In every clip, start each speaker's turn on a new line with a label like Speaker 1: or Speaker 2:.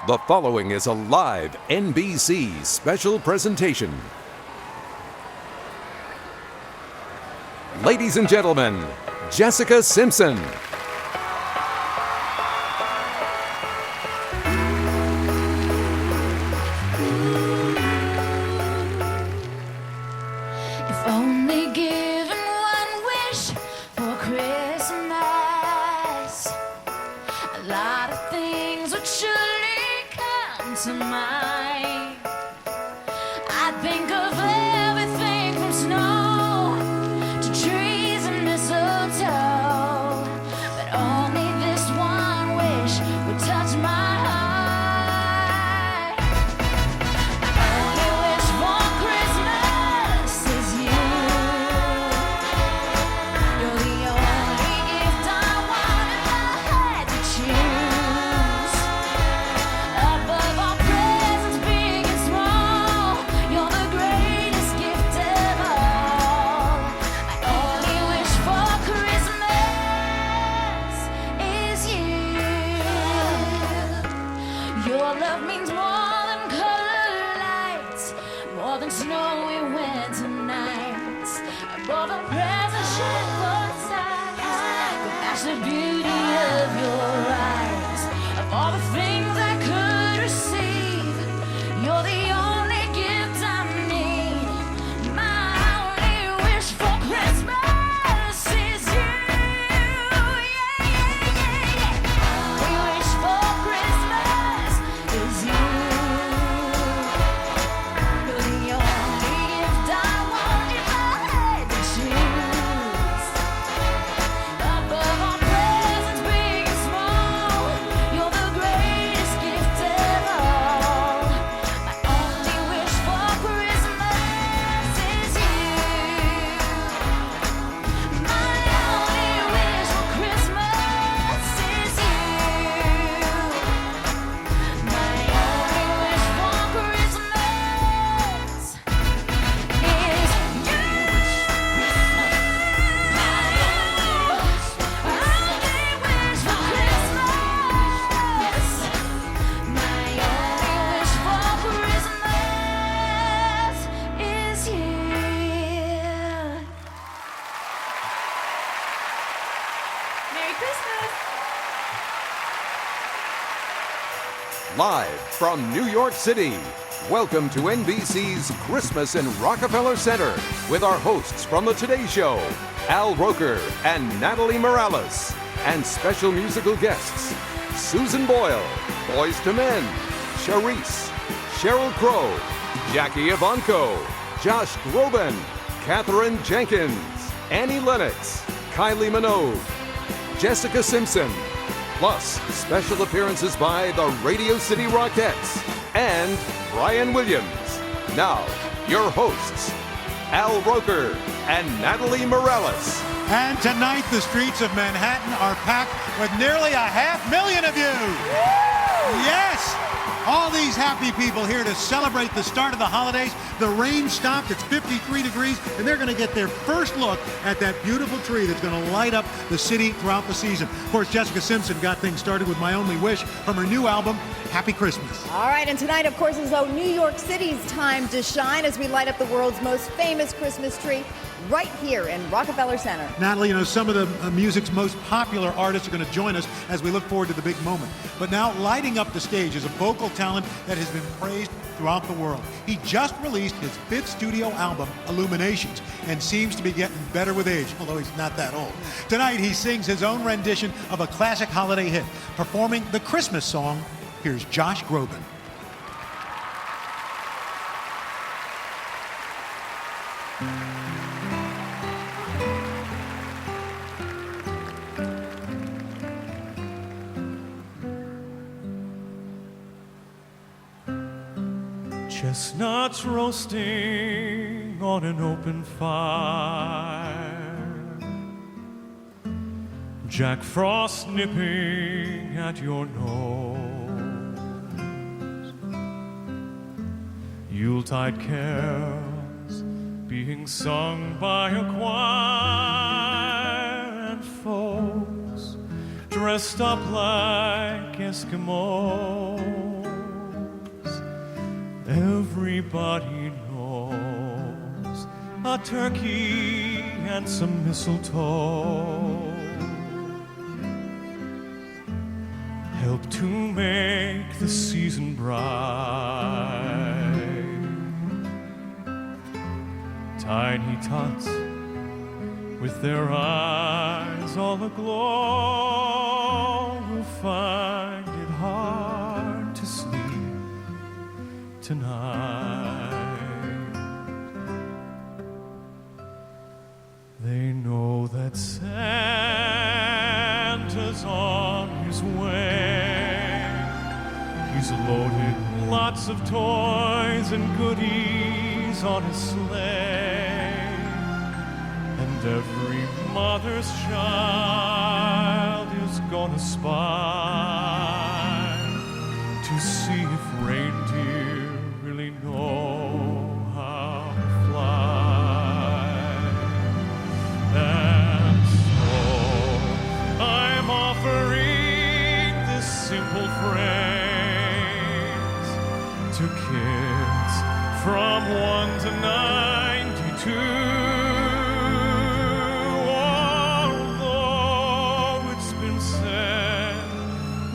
Speaker 1: The following is a live NBC special presentation. Ladies and gentlemen, Jessica Simpson.
Speaker 2: If only given one wish for Christmas, a lot of things would surely come to mind. I think of everything from snow to trees and mistletoe, but only this one wish would touch my heart. My only wish for Christmas is you. You're the only gift I want if I had to choose. Above all presents, big and small, you're the greatest gift of all. My only wish for Christmas is you. Your love means more than colored lights, more than snowy winter nights. Above all presents, shed for sight, could match the beauty of your eyes. Of all the things I could receive, you're the only gift I need. My only wish for Christmas is you. Yeah, yeah, yeah, yeah. Only wish for Christmas is you. You're the only gift I want if I had to choose. Above all presents, big and small, you're the greatest gift of all. My only wish for Christmas is you. My only wish for Christmas is you. My only wish for Christmas is you. Merry Christmas!
Speaker 1: Live from New York City, welcome to NBC's Christmas in Rockefeller Center with our hosts from The Today Show, Al Roker and Natalie Morales, and special musical guests, Susan Boyle, Boys to Men, Charisse, Sheryl Crow, Jackie Ivanko, Josh Groban, Katherine Jenkins, Annie Lennox, Kylie Minogue, Jessica Simpson, plus special appearances by the Radio City Rockettes and Brian Williams. Now, your hosts, Al Roker and Natalie Morales.
Speaker 3: And tonight, the streets of Manhattan are packed with nearly 500,000 of you. Yes! All these happy people here to celebrate the start of the holidays. The rain stopped, it's 53 degrees, and they're going to get their first look at that beautiful tree that's going to light up the city throughout the season. Of course, Jessica Simpson got things started with My Only Wish from her new album, Happy Christmas.
Speaker 4: All right, and tonight, of course, is New York City's time to shine as we light up the world's most famous Christmas tree right here in Rockefeller Center.
Speaker 3: Natalie, some of the music's most popular artists are going to join us as we look forward to the big moment. But now, lighting up the stage is a vocal talent that has been praised throughout the world. He just released his 5th studio album, Illuminations, and seems to be getting better with age, although he's not that old. Tonight, he sings his own rendition of a classic holiday hit, performing the Christmas song. Here's Josh Groban.
Speaker 5: Chestnuts roasting on an open fire, Jack Frost nipping at your nose, Yuletide carols being sung by a choir, and folks dressed up like Eskimos. everybody knows a turkey and some mistletoe help to make the season bright. Tiny tots with their eyes all aglow will find it hard to sleep tonight. They know that Santa's on his way. He's loaded lots of toys and goodies on his sleigh. And every mother's child is gonna spy to see if reindeer really know how to fly. And so I'm offering this simple phrase to kids from 1 to 92.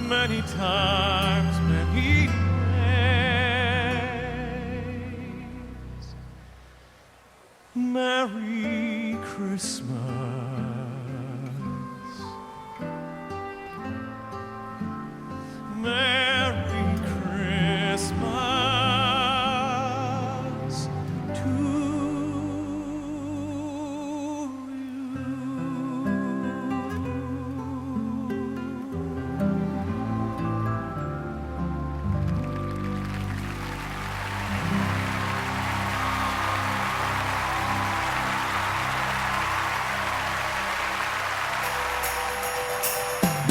Speaker 5: Many times, many days. Merry Christmas. Merry Christmas to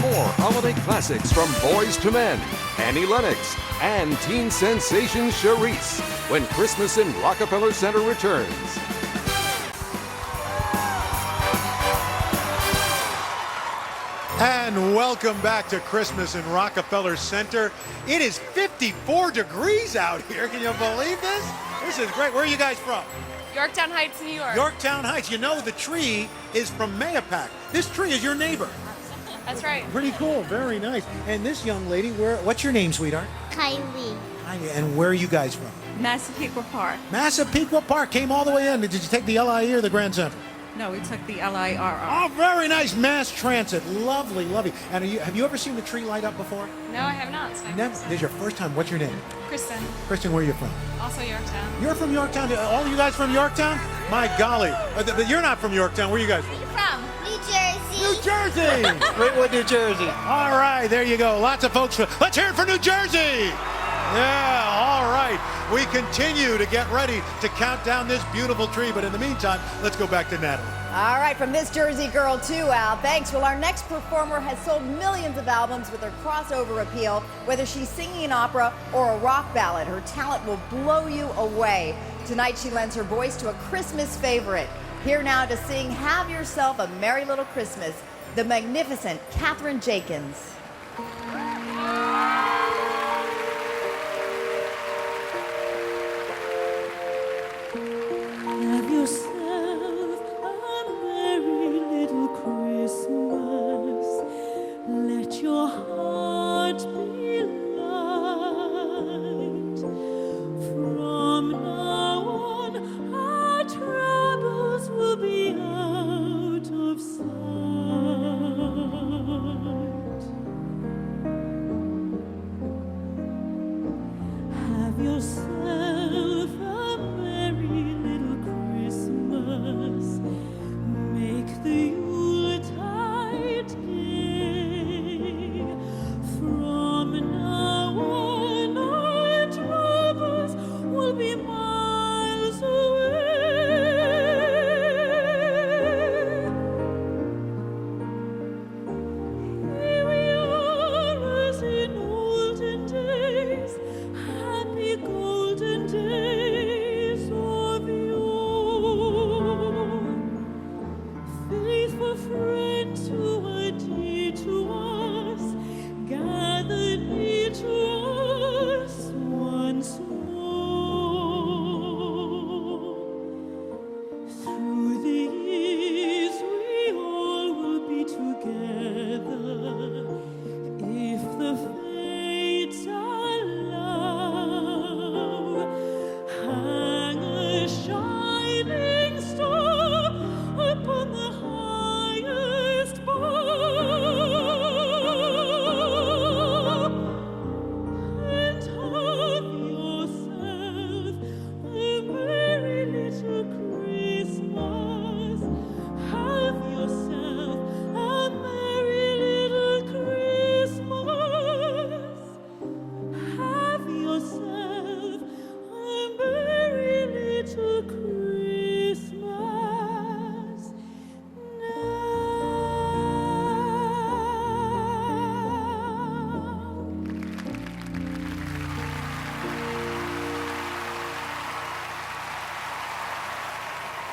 Speaker 1: More holiday classics from Boys to Men, Annie Lennox, and teen sensation Charisse when Christmas in Rockefeller Center returns.
Speaker 3: And welcome back to Christmas in Rockefeller Center. It is 54 degrees out here. Can you believe this? This is great. Where are you guys from?
Speaker 6: Yorktown Heights, New York.
Speaker 3: Yorktown Heights. You know the tree is from Mayapack. This tree is your neighbor.
Speaker 6: That's right.
Speaker 3: Pretty cool. Very nice. And this young lady, what's your name, sweetheart?
Speaker 7: Kylie.
Speaker 3: And where are you guys from?
Speaker 6: Massapequa Park.
Speaker 3: Massapequa Park. Came all the way in. Did you take the LIE or the Grand Central?
Speaker 6: No, we took the LIRR.
Speaker 3: Oh, very nice. Mass transit. Lovely, lovely. And have you ever seen the tree light up before?
Speaker 6: No, I have not.
Speaker 3: Never. This is your first time. What's your name?
Speaker 6: Kristen.
Speaker 3: Kristen, where are you from?
Speaker 6: Also Yorktown.
Speaker 3: You're from Yorktown. All of you guys from Yorktown? My golly. But you're not from Yorktown. Where are you guys from?
Speaker 7: Where are you from? New Jersey.
Speaker 3: New Jersey.
Speaker 8: Greatwood, New Jersey.
Speaker 3: All right, there you go. Lots of folks. Let's hear it for New Jersey. Yeah, all right. We continue to get ready to count down this beautiful tree. But in the meantime, let's go back to Natalie.
Speaker 4: All right, from this Jersey girl too, Al. Thanks. Well, our next performer has sold millions of albums with her crossover appeal. Whether she's singing an opera or a rock ballad, her talent will blow you away. Tonight, she lends her voice to a Christmas favorite. Here now to sing Have Yourself a Merry Little Christmas, the magnificent Katherine Jenkins.
Speaker 2: Have yourself a merry little Christmas. Let your heart be light. From now on, our troubles will be out of sight.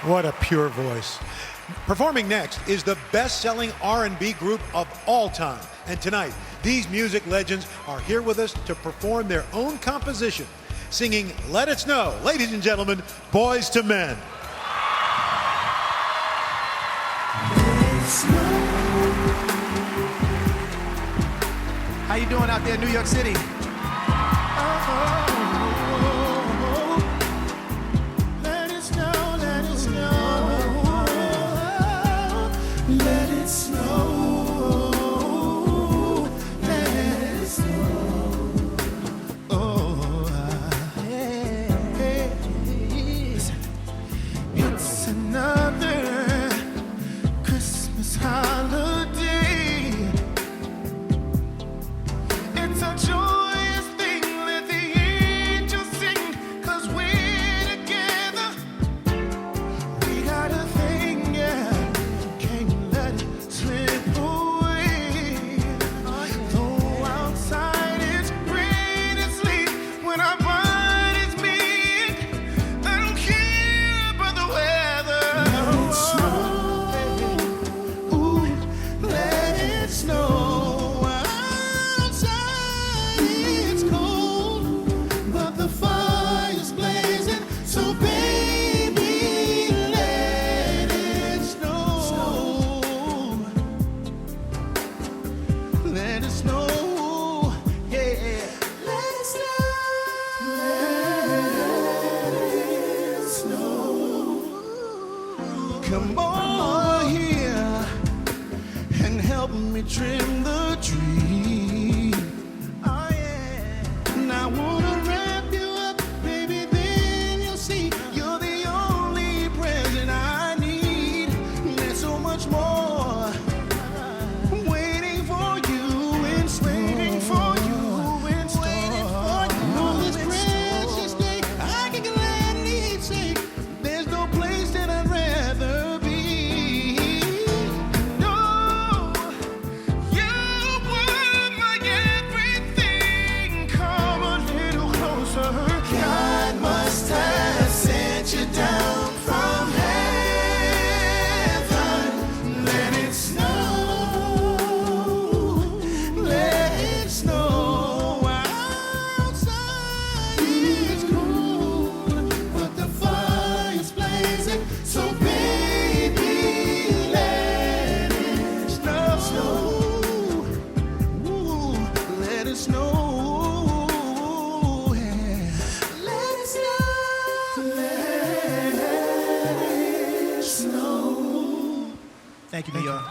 Speaker 3: What a pure voice. Performing next is the best-selling R&B group of all time. And tonight, these music legends are here with us to perform their own composition, singing Let It Snow. Ladies and gentlemen, Boys to Men.
Speaker 8: How you doing out there in New York City? Let it snow, let it snow. Let it snow. Let it snow. Oh, yes. It's another Christmas holiday. It's a joyous thing, let the angels sing, 'cause we're together. We got a thing, yeah, can't let it slip away. Though outside it's rain and sleet, when our body's meet, I don't care about the weather. Let it snow. Ooh, let it snow. Outside it's cold, but the fire's blazing, so baby, let it snow. Let it snow, yeah. Let it snow. Let it snow. Come on here and help me trim the tree. Oh yeah. And I wanna wrap you up, baby, then you'll see you're the only present I need. There's so much more waiting for you in store. Waiting for you in store. Waiting for you on this precious day. I can gladly say there's no place that I'd rather be. No, you were my everything. Come a little closer. God must have sent you down from heaven. Let it snow. Let it snow. Outside it's cold, but the fire's blazing, so baby, let it snow. Ooh, let it snow. Yeah. Let it snow. Let it snow. Thank you, New York.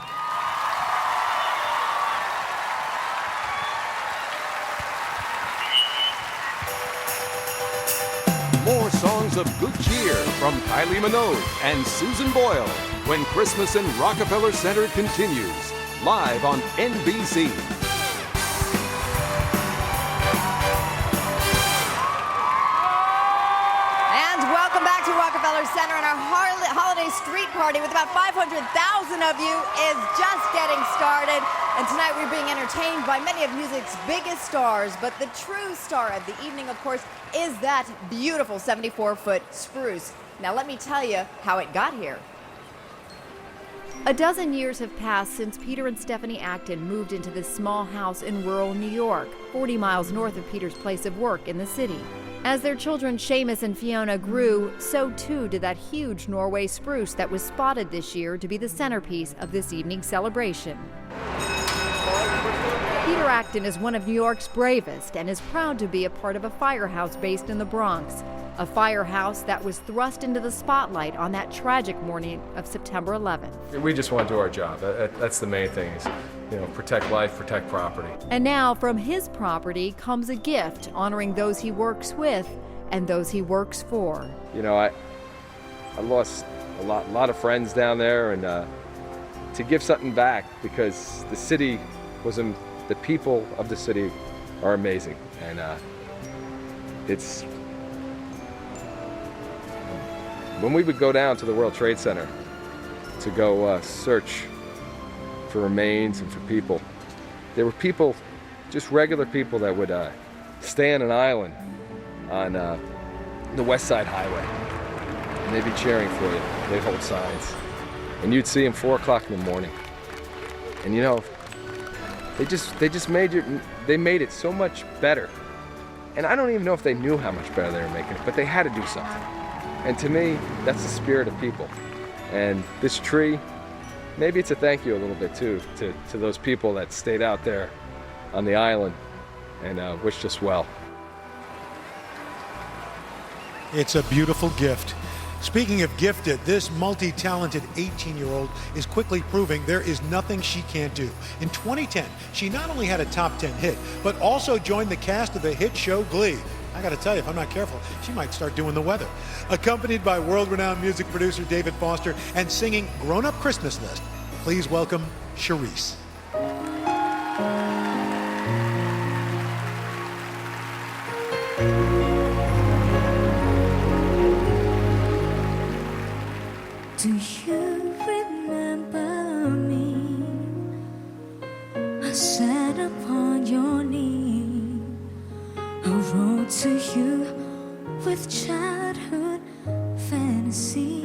Speaker 1: More songs of good cheer from Kylie Minogue and Susan Boyle when Christmas in Rockefeller Center continues, live on NBC.
Speaker 4: And welcome back to Rockefeller Center, and our holiday street party with about 500,000 of you is just getting started. And tonight we're being entertained by many of music's biggest stars, but the true star of the evening, of course, is that beautiful 74-foot spruce. Now let me tell you how it got here. A dozen years have passed since Peter and Stephanie Acton moved into this small house in rural New York, 40 miles north of Peter's place of work in the city. As their children Seamus and Fiona grew, so too did that huge Norway spruce that was spotted this year to be the centerpiece of this evening's celebration. Peter Acton is one of New York's bravest and is proud to be a part of a firehouse based in the Bronx. A firehouse that was thrust into the spotlight on that tragic morning of September 11th.
Speaker 9: We just want to do our job. That's the main thing, is, protect life, protect property.
Speaker 4: And now from his property comes a gift honoring those he works with and those he works for.
Speaker 9: I lost a lot of friends down there, and to give something back, because the city the people of the city are amazing, and it's when we would go down to the World Trade Center to go search for remains and for people, there were people, just regular people, that would stay on an island on the West Side Highway and they'd be cheering for you. They'd hold signs. And you'd see them 4 o'clock in the morning. And you know, they just made it so much better. And I don't even know if they knew how much better they were making it, but they had to do something. And to me, that's the spirit of people. And this tree, maybe it's a thank you a little bit too, to those people that stayed out there on the island and wished us well.
Speaker 3: It's a beautiful gift. Speaking of gifted, this multi-talented 18-year-old is quickly proving there is nothing she can't do. In 2010, she not only had a top 10 hit, but also joined the cast of the hit show Glee. I gotta tell you, if I'm not careful, she might start doing the weather. Accompanied by world-renowned music producer David Foster and singing Grown Up Christmas List, please welcome Charisse.
Speaker 2: Do you remember me? I sat upon your knee. I wrote to you with childhood fantasies.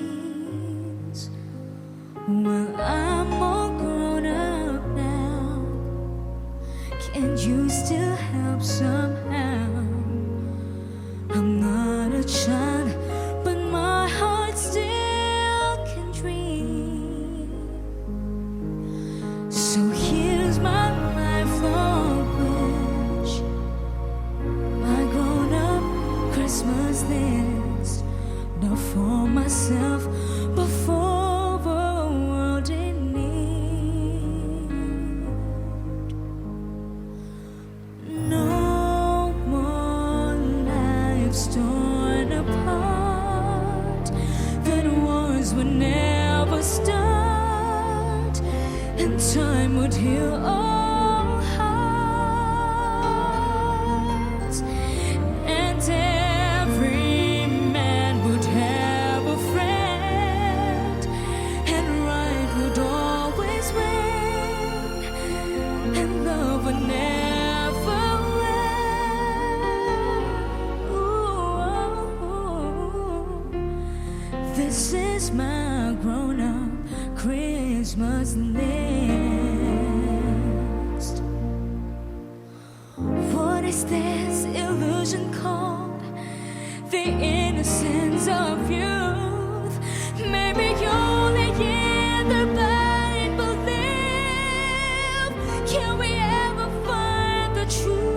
Speaker 2: Well, I'm all grown up now. Can you still help somehow? I'm not a child, but my heart still can dream. So here's my lifelong wish, my grown-up Christmas list, not for myself, but for a world in need. No more lives torn apart, that wars would never start, and time would heal all hearts, and every man would have a friend, and right would always win, and love would never end. Ooh, this is my grown-up Christmas list. What is this illusion called? The innocence of youth. Maybe only in the blind believe. Can we ever find the truth?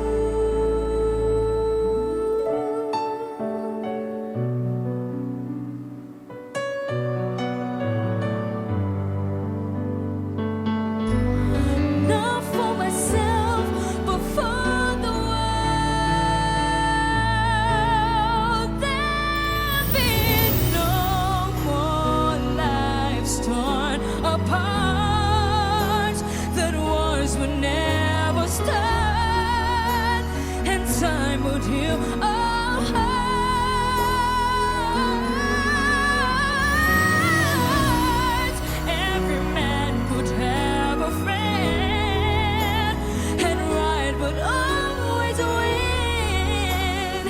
Speaker 2: Not for myself, but for the world. There'll be no more lives torn apart, that wars would never start, and time would heal all hearts. Every man would have a friend, and right would always win,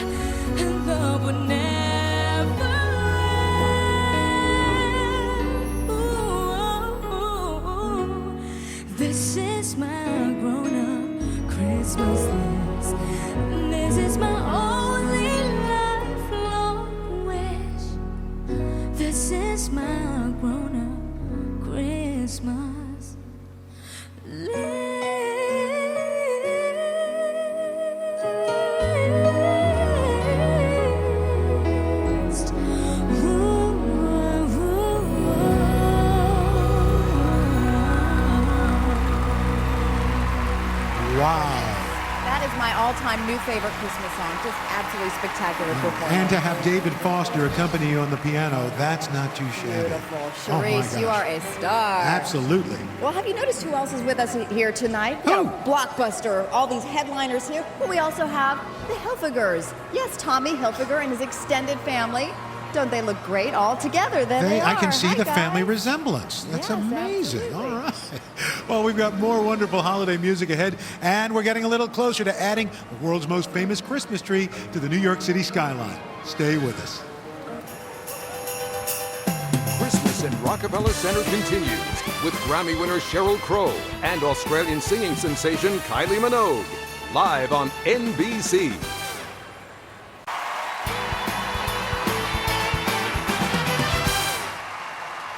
Speaker 2: and love would never end. Ooh, this is my grown-up Christmas list. This is my only lifelong wish. This is my grown-up Christmas list.
Speaker 3: Wow.
Speaker 4: That is my all-time new favorite Christmas song. Just absolutely spectacular performance.
Speaker 3: And to have David Foster accompany you on the piano, that's not too shabby.
Speaker 4: Beautiful.
Speaker 3: Oh my
Speaker 4: Charisse, you
Speaker 3: gosh.
Speaker 4: are a star.
Speaker 3: Absolutely.
Speaker 4: Well, have you noticed who else is with us here tonight? We got a blockbuster, all these headliners here, but we also have the Hilfigers. Yes, Tommy Hilfiger and his extended family. Don't they look great all together? They
Speaker 3: I
Speaker 4: are.
Speaker 3: can see
Speaker 4: Hi,
Speaker 3: the
Speaker 4: guys.
Speaker 3: family resemblance. That's
Speaker 4: Yes,
Speaker 3: amazing.
Speaker 4: absolutely.
Speaker 3: All right. Well, we've got more wonderful holiday music ahead, and we're getting a little closer to adding the world's most famous Christmas tree to the New York City skyline. Stay with us.
Speaker 1: in Rockefeller Center continues with Grammy winner Sheryl Crow and Australian singing sensation Kylie Minogue. Live on NBC.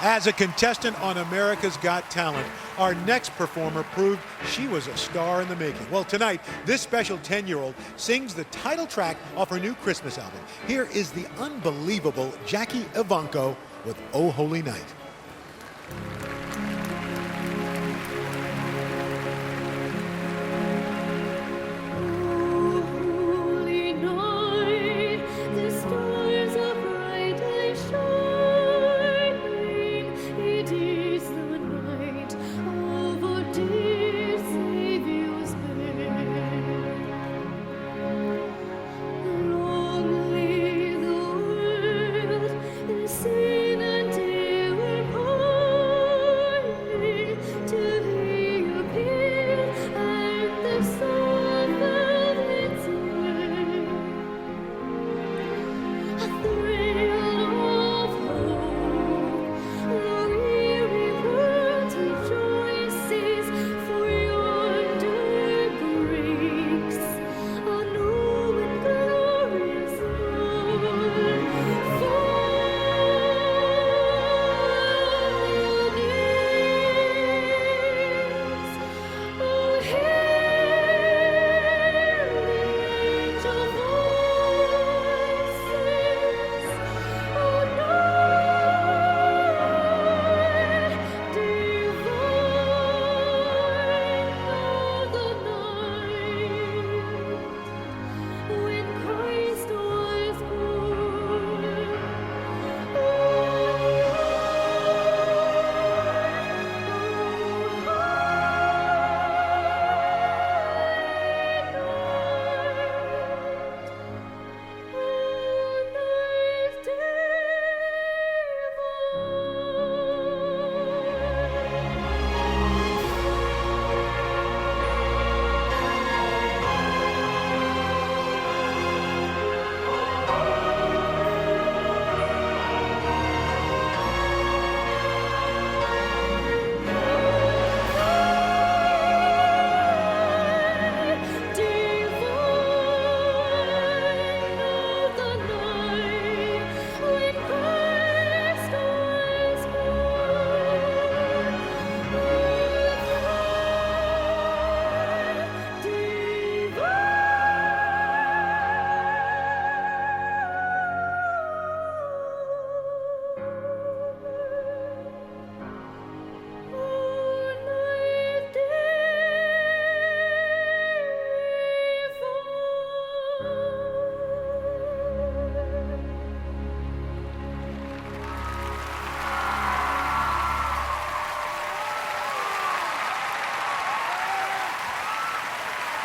Speaker 3: As a contestant on America's Got Talent, our next performer proved she was a star in the making. Well, tonight, this special 10-year-old sings the title track off her new Christmas album. Here is the unbelievable Jackie Evancho with Oh Holy Night.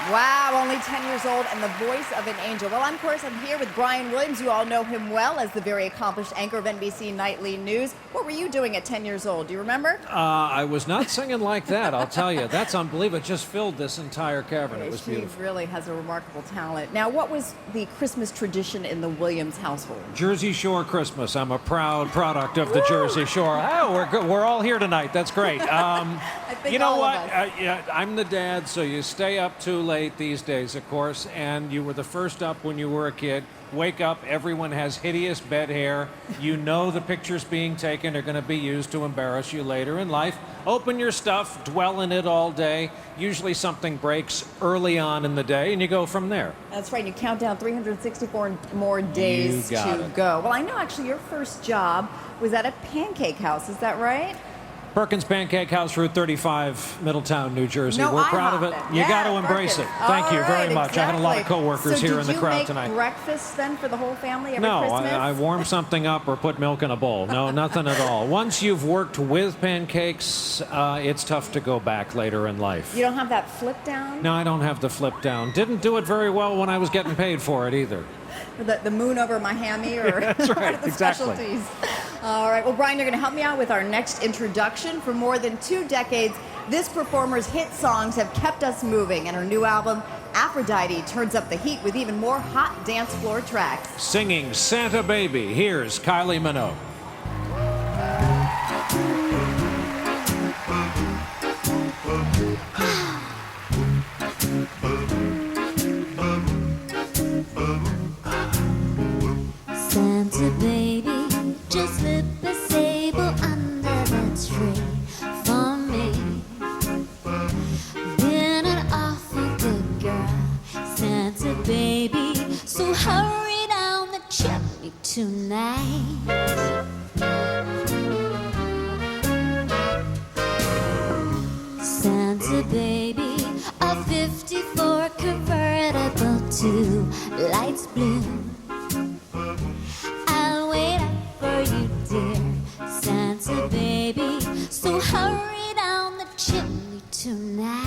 Speaker 4: Wow, only 10 years old and the voice of an angel. Well, of course, I'm here with Brian Williams. You all know him well as the very accomplished anchor of NBC Nightly News. What were you doing at 10 years old? Do you remember?
Speaker 10: I was not singing like that, I'll tell you. That's unbelievable. It just filled this entire cavern. It was beautiful.
Speaker 4: She really has a remarkable talent. Now, what was the Christmas tradition in the Williams household?
Speaker 10: Jersey Shore Christmas. I'm a proud product of the Jersey Shore. Oh, we're good. We're all here tonight. That's great.
Speaker 4: I think
Speaker 10: you know
Speaker 4: all
Speaker 10: what?
Speaker 4: of us.
Speaker 10: Yeah, I'm the dad, so you stay up too late these days, of course, and you were the first up when you were a kid. Wake up, everyone has hideous bed hair. You know the pictures being taken are going to be used to embarrass you later in life. Open your stuff, dwell in it all day. Usually something breaks early on in the day, and you go from there.
Speaker 4: That's right. You count down 364 more days to go. Well, I know actually your first job was at a pancake house. Is that right?
Speaker 10: Perkins Pancake House, Route 35, Middletown, New Jersey.
Speaker 4: No,
Speaker 10: We're proud of it. You got to embrace it. Thank you very much. I had a lot of coworkers here in the crowd tonight.
Speaker 4: So did you make breakfast then for the whole family every
Speaker 10: No,
Speaker 4: Christmas?
Speaker 10: I warmed something up or put milk in a bowl. No, nothing at all. Once you've worked with pancakes, it's tough to go back later in life.
Speaker 4: You don't have that flip down?
Speaker 10: No, I don't have the flip down. Didn't do it very well when I was getting paid for it either.
Speaker 4: The moon over Miami or
Speaker 10: That's right,
Speaker 4: the
Speaker 10: exactly.
Speaker 4: specialties. All right, well, Brian, you're going to help me out with our next introduction. For more than 2 decades, this performer's hit songs have kept us moving, and her new album, Aphrodite, turns up the heat with even more hot dance floor tracks.
Speaker 10: Singing Santa Baby, here's Kylie Minogue.
Speaker 2: Santa baby, so hurry down the chimney tonight. Santa baby, a 54 convertible to lights blue. I'll wait up for you, dear Santa baby, so hurry down the chimney tonight.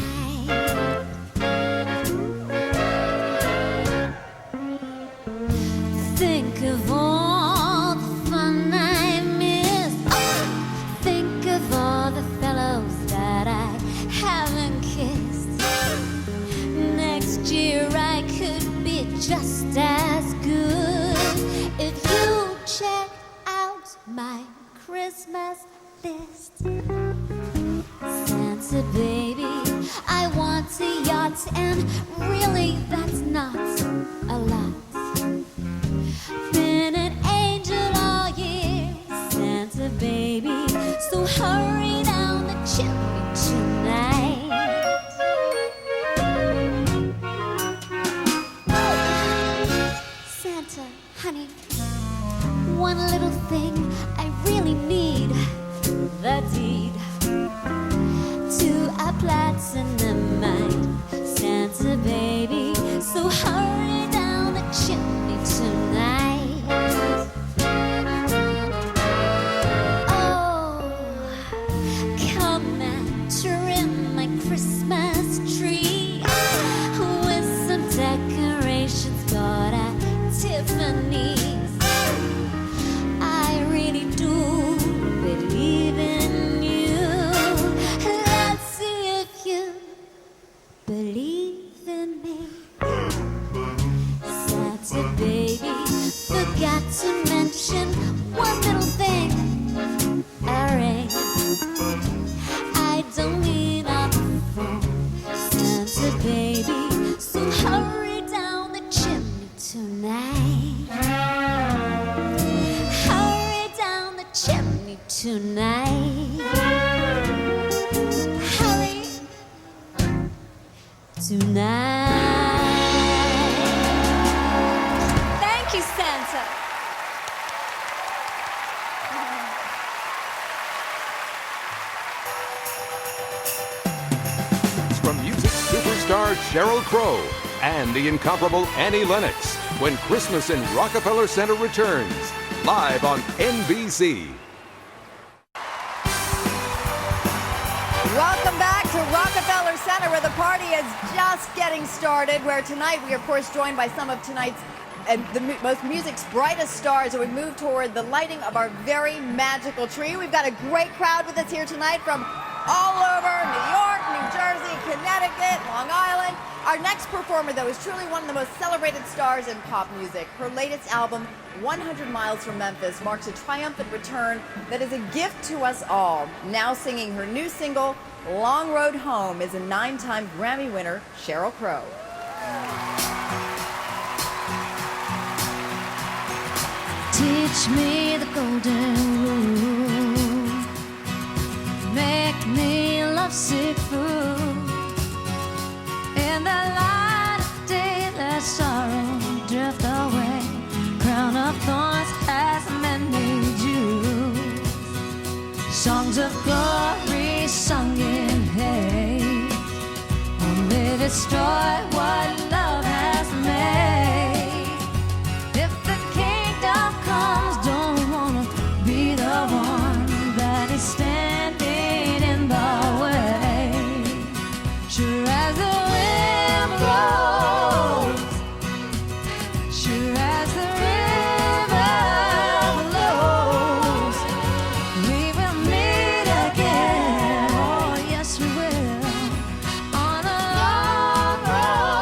Speaker 2: Think of all the fun I missed. Oh, think of all the fellows that I haven't kissed. Next year I could be just as good if you check out my Christmas list. Santa baby, I want a yacht, and really that's not a lot. Been an angel all year, Santa baby, so hurry down the chimney tonight. Santa, honey, one little thing I really need, the deed to a platinum mine. Santa baby, so hurry down the chimney tonight. Oh, come and trim my Christmas tree with some decorations bought at Tiffany's. I really do believe in you. Let's see if you believe in me. Santa baby, forgot to mention one little thing, a ring. I don't mean a phone, Santa baby, so hurry down the chimney tonight. Hurry down the chimney tonight. Hurry tonight. Thank you, Santa.
Speaker 1: From music superstar Sheryl Crow and the incomparable Annie Lennox, when Christmas in Rockefeller Center returns, live on NBC.
Speaker 4: Welcome back to Rockefeller Center, where the party is just getting started, where tonight we are, of course, joined by some of tonight's most music's brightest stars, and we move toward the lighting of our very magical tree. We've got a great crowd with us here tonight from all over New York, New Jersey, Connecticut, Long Island. Our next performer, though, is truly one of the most celebrated stars in pop music. Her latest album, 100 Miles from Memphis, marks a triumphant return that is a gift to us all. Now singing her new single, Long Road Home, is a 9-time Grammy winner, Sheryl Crow.
Speaker 2: Teach me the golden rule. Make me lovesick fool. In the light of day, let sorrow drift away. Crown of thorns has many jewels. Songs of glory sung in hate only destroy what love has made. If the kingdom comes, don't wanna be the one that is standing in the way. Sure as the wind blows, sure as the river flows, we will meet again. Oh, yes, we will. On a long road.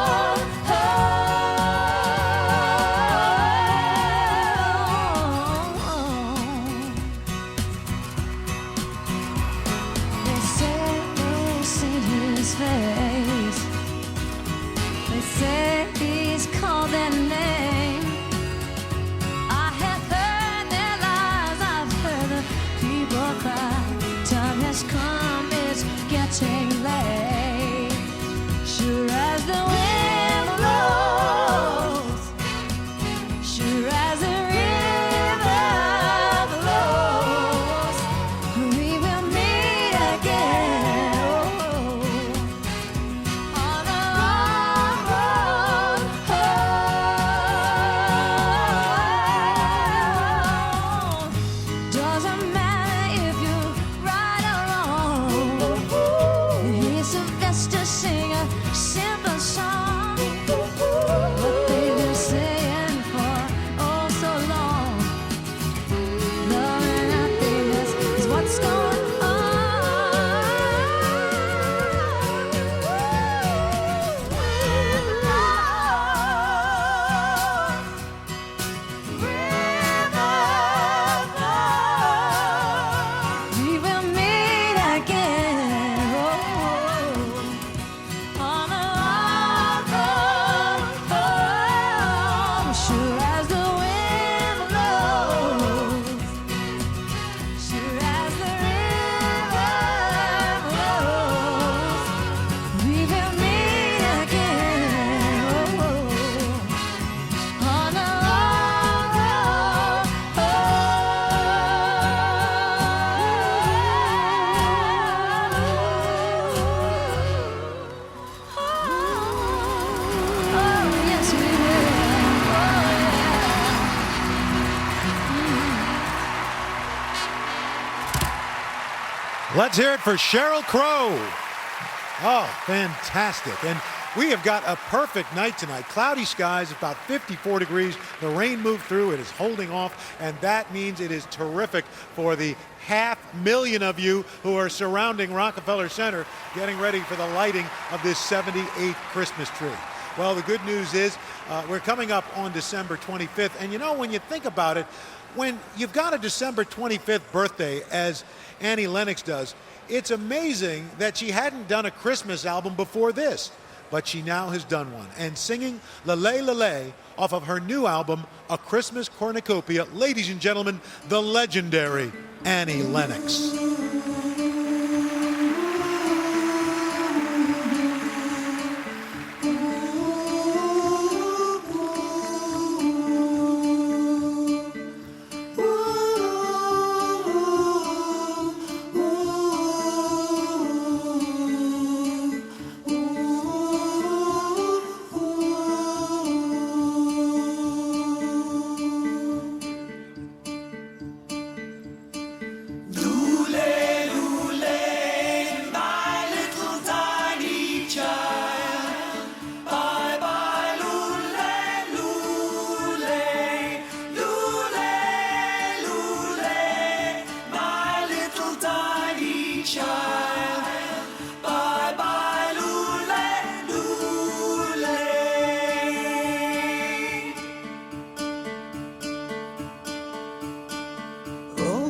Speaker 3: Let's hear it for Sheryl Crow. Oh, fantastic. And we have got a perfect night tonight. Cloudy skies, about 54 degrees. The rain moved through. It is holding off, and that means it is terrific for the 500,000 of you who are surrounding Rockefeller Center getting ready for the lighting of this 78th Christmas tree. Well, the good news is we're coming up on December 25th, and you know, when you think about it, when you've got a December 25th birthday, as Annie Lennox does, it's amazing that she hadn't done a Christmas album before this. But she now has done one, and singing "Lale Lale" off of her new album, A Christmas Cornucopia, ladies and gentlemen, the legendary Annie Lennox.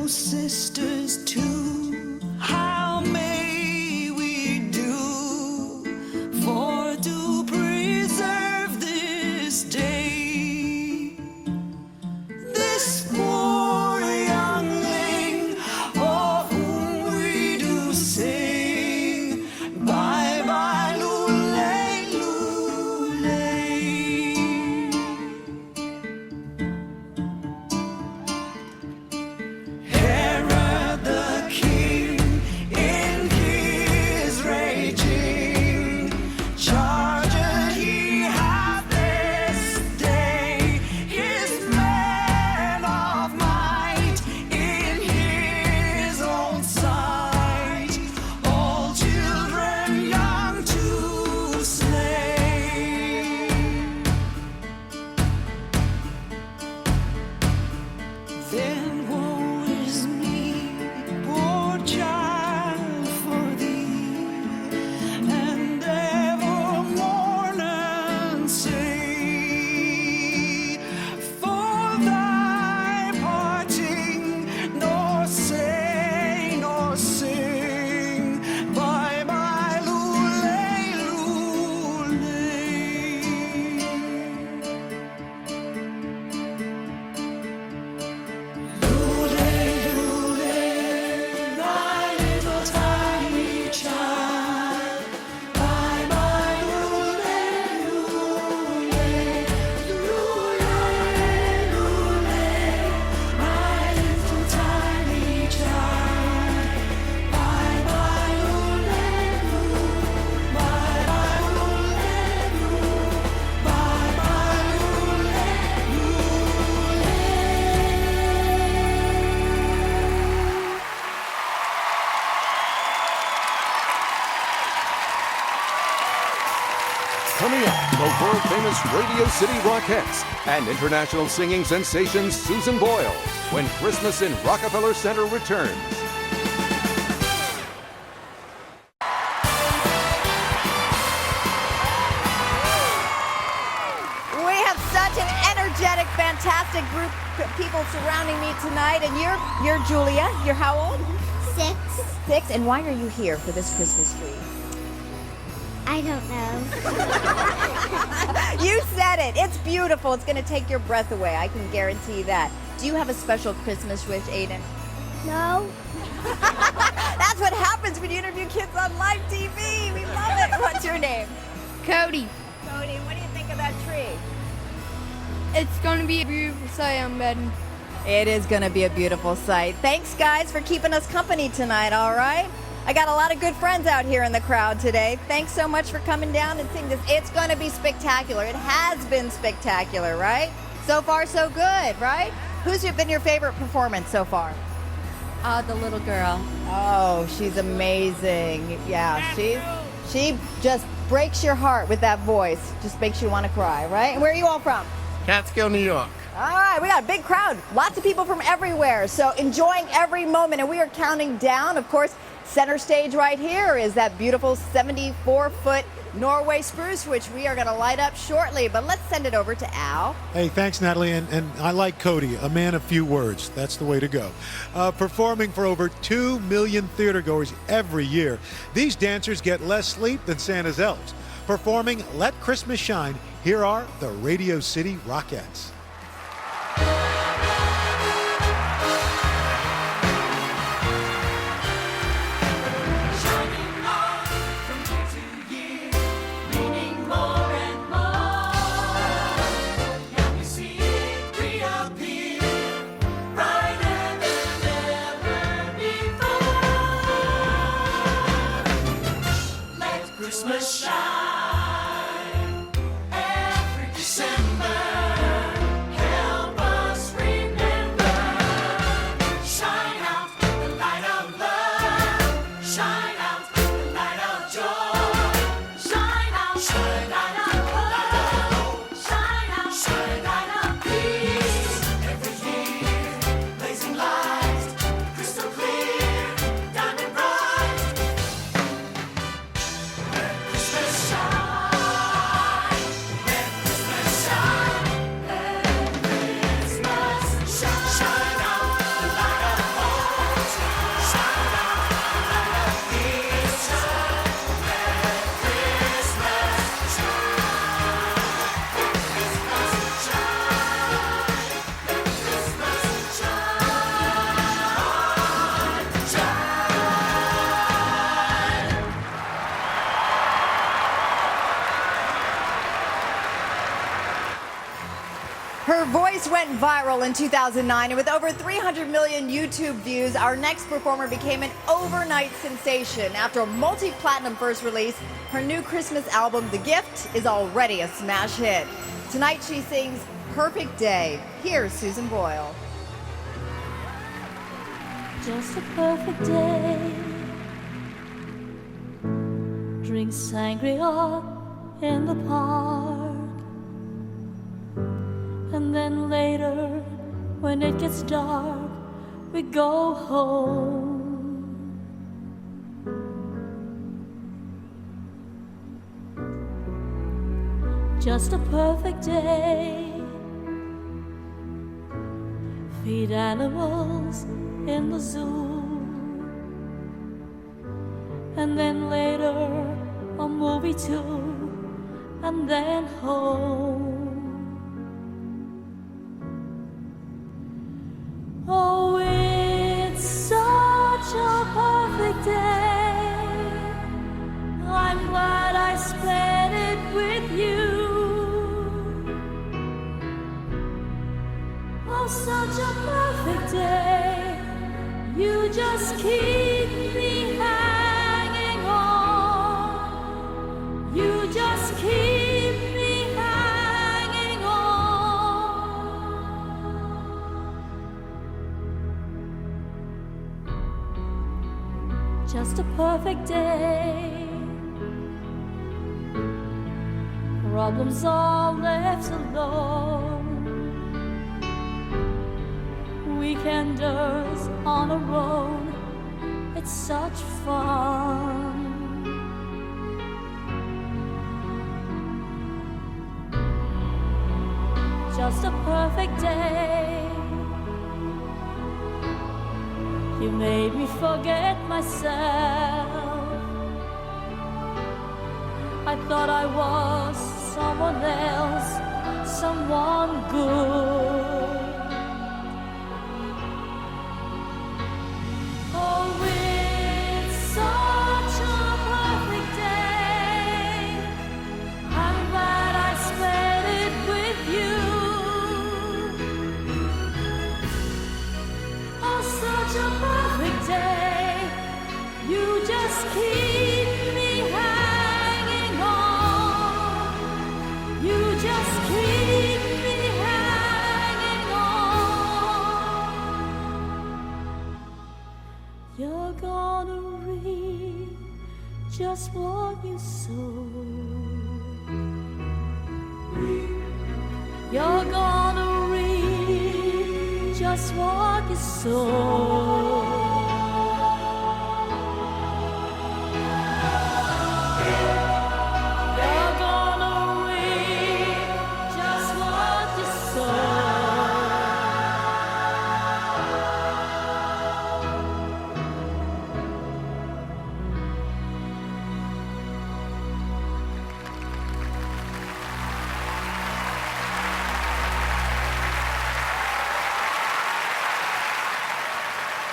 Speaker 8: Sisters too, how may we do for to preserve this day? This poor youngling of whom we do sing, bye bye lule, lule. Herod the king in his raging charged he hath this day his man of might in his own sight, all children young to slay. Then woe is me, poor child, for thee, and ever mourn and say, for thy parting, nor say nor sing, bye bye lule, lule.
Speaker 1: Coming up, the world-famous Radio City Rockettes and international singing sensation Susan Boyle when Christmas in Rockefeller Center returns.
Speaker 4: We have such an energetic, fantastic group of people surrounding me tonight. And you're Julia. You're how old?
Speaker 7: 6.
Speaker 4: 6. And why are you here for this Christmas tree?
Speaker 7: I don't know.
Speaker 4: You said it. It's beautiful. It's going to take your breath away. I can guarantee that. Do you have a special Christmas wish, Aiden?
Speaker 7: No.
Speaker 4: That's what happens when you interview kids on live TV. We love it. What's your name?
Speaker 11: Cody,
Speaker 4: Cody, what do you think of that tree?
Speaker 11: it's going to be a beautiful sight, I'm betting.
Speaker 4: It is going to be a beautiful sight. Thanks, guys, for keeping us company tonight, all right? I got a lot of good friends out here in the crowd today. Thanks so much for coming down and seeing this. It's going to be spectacular. It has been spectacular, right? So far, so good, right? Who's been your favorite performance so far?
Speaker 6: The little girl.
Speaker 4: Oh, she's amazing. Yeah, she just breaks your heart with that voice. Just makes you want to cry, right? And where are you all from?
Speaker 12: Catskill, New York.
Speaker 4: All right, we got a big crowd. Lots of people from everywhere. So enjoying every moment. And we are counting down. Of course, center stage right here is that beautiful 74-foot Norway spruce, which we are going to light up shortly. But let's send it over to Al.
Speaker 3: Hey, thanks, Natalie. And I like Cody, a man of few words. That's the way to go. Performing for over 2 million theatergoers every year, these dancers get less sleep than Santa's elves. Performing Let Christmas Shine, here are the Radio City Rockettes.
Speaker 8: Christmas shine every December. Help us remember. Shine out the light of love. Shine out the light of joy. Shine out the light of hope. Shine out the light of peace. Every year, blazing light, crystal clear, diamond bright.
Speaker 4: Her voice went viral in 2009, and with over 300 million YouTube views, our next performer became an overnight sensation. After a multi-platinum first release, her new Christmas album, The Gift, is already a smash hit. Tonight she sings Perfect Day. Here's Susan Boyle.
Speaker 2: Just a perfect day. Drink sangria in the park. And then later, when it gets dark, we go home. Just a perfect day. Feed animals in the zoo. And then later, a movie too. And then home. Oh, it's such a perfect day. I'm glad I spent it with you. Oh, such a perfect day. You just keep me hanging on. You just keep me hanging on. Just a perfect day. Problems all left alone. Weekenders on a road. It's such fun. Just a perfect day. You made me forget myself. I thought I was someone else, someone good. Oh, it's such a perfect day. I'm glad I spent it with you. Oh, such a perfect day. You just keep me hanging on. You just keep me hanging on. You're gone. you sow. You're gonna reap just what you sow. You're gonna reap just what you sow.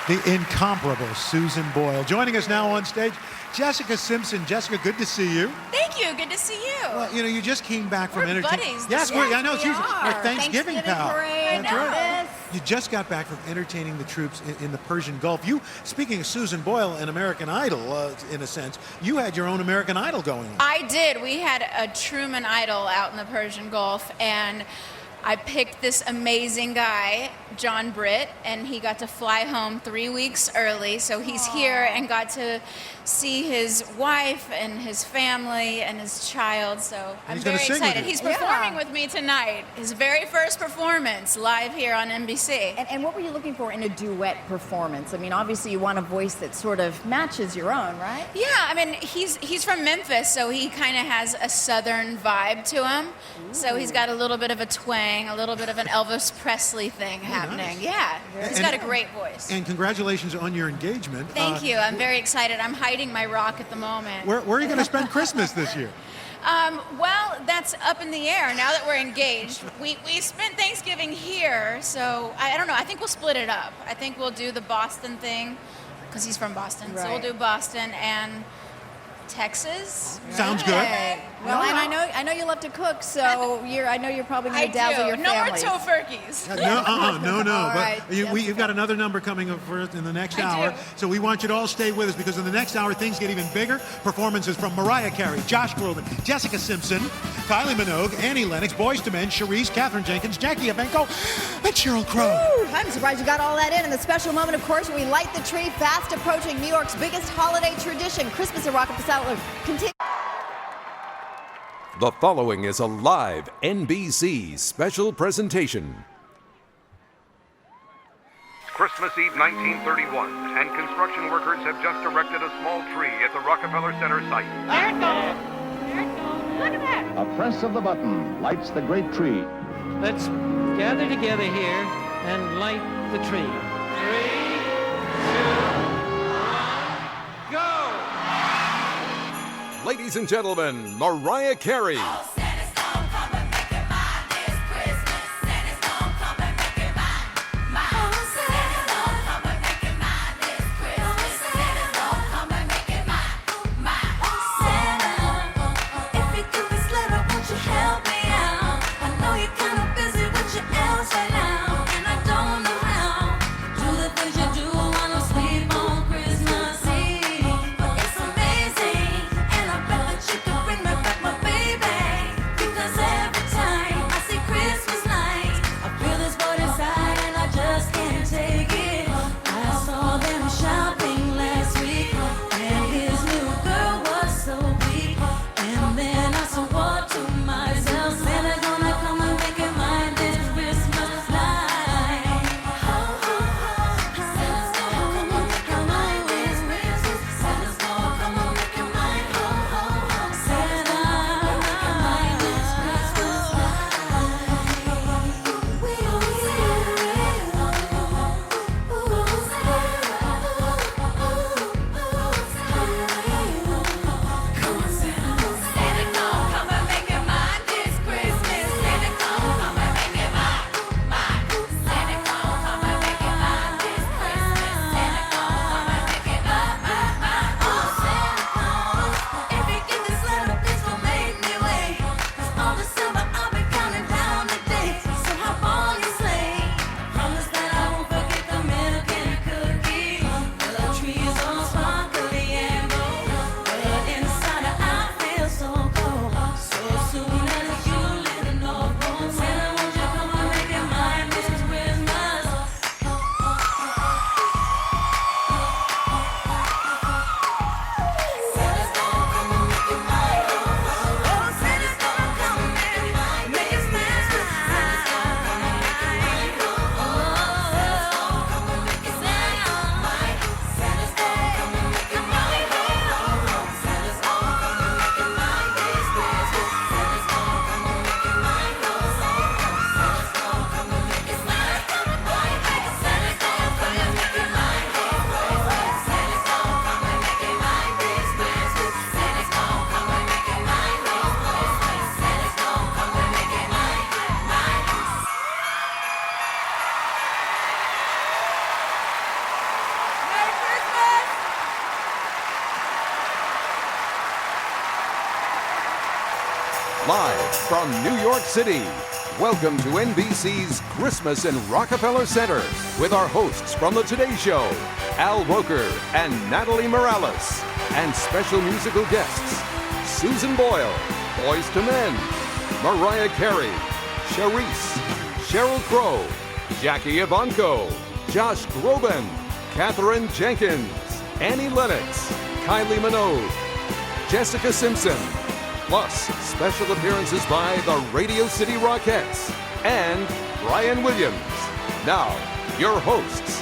Speaker 3: The incomparable Susan Boyle. Joining us now on stage, Jessica Simpson. Jessica, good to see you.
Speaker 6: Thank you. Good to see you.
Speaker 3: Well, you know, you just came back from
Speaker 6: We're
Speaker 3: entertainment.
Speaker 6: buddies.
Speaker 3: Yes,
Speaker 6: Yes,
Speaker 3: I know.
Speaker 4: we
Speaker 3: She's our
Speaker 4: are.
Speaker 3: Thanksgiving pal.
Speaker 4: Parade,
Speaker 3: That's right.
Speaker 4: this.
Speaker 3: You just got back from entertaining the troops in the Persian Gulf. You, speaking of Susan Boyle and American Idol, in a sense, you had your own American Idol going on.
Speaker 6: I did. We had a Truman Idol out in the Persian Gulf, and I picked this amazing guy, John Britt, and he got to fly home 3 weeks early. So he's here and got to see his wife and his family and his child. So I'm
Speaker 3: he's gonna
Speaker 6: very
Speaker 3: sing with
Speaker 6: excited.
Speaker 3: you.
Speaker 6: He's performing with me tonight. His very first performance live here on NBC.
Speaker 4: And what were you looking for in a duet performance? I mean, obviously you want a voice that sort of matches your own, right?
Speaker 6: Yeah, I mean, he's from Memphis, so he kind of has a southern vibe to him. So he's got a little bit of a twang, a little bit of an Elvis Presley thing happening.
Speaker 3: nice.
Speaker 6: Yeah, he's got a great voice.
Speaker 3: And congratulations on your engagement.
Speaker 6: Thank you. I'm very excited. I'm hiding my rock at the moment.
Speaker 3: Where are you going to spend Christmas this year?
Speaker 6: Well, that's up in the air now that we're engaged. We spent Thanksgiving here, so I don't know. I think we'll split it up. I think we'll do the Boston thing because he's from Boston. So we'll
Speaker 4: Right.
Speaker 6: do Boston and Texas.
Speaker 3: Sounds good.
Speaker 4: Well, and I know you love to cook, so I know you're probably going to dazzle your
Speaker 6: No more
Speaker 4: family.
Speaker 6: tofurkeys.
Speaker 3: No.
Speaker 4: All
Speaker 3: But
Speaker 4: right,
Speaker 3: you've got another number coming up for us in the next
Speaker 6: I
Speaker 3: hour.
Speaker 6: do.
Speaker 3: So we want you to all stay with us because in the next hour, things get even bigger. Performances from Mariah Carey, Josh Groban, Jessica Simpson, Kylie Minogue, Annie Lennox, Boyz II Men, Cherise, Catherine Jenkins, Jackie Evenko, and Sheryl Crow.
Speaker 4: Woo! I'm surprised you got all that in. And the special moment, of course, we light the tree, fast approaching New York's biggest holiday tradition, Christmas at Rockefeller. Continue.
Speaker 1: The following is a live NBC special presentation.
Speaker 12: Christmas Eve 1931, and construction workers have just erected a small tree at the Rockefeller Center site.
Speaker 11: There it goes. There it goes. Look at that.
Speaker 13: A press of the button lights the great tree.
Speaker 14: Let's gather together here and light the tree. 3, 2, 1, go!
Speaker 1: Ladies and gentlemen, Mariah Carey. from New York City, welcome to NBC's Christmas in Rockefeller Center with our hosts from The Today Show, Al Roker and Natalie Morales, and special musical guests, Susan Boyle, Boys to Men, Mariah Carey, Charisse, Sheryl Crow, Jackie Ivanko, Josh Groban, Katherine Jenkins, Annie Lennox, Kylie Minogue, Jessica Simpson, plus special appearances by the Radio City Rockettes and Brian Williams. Now, your hosts,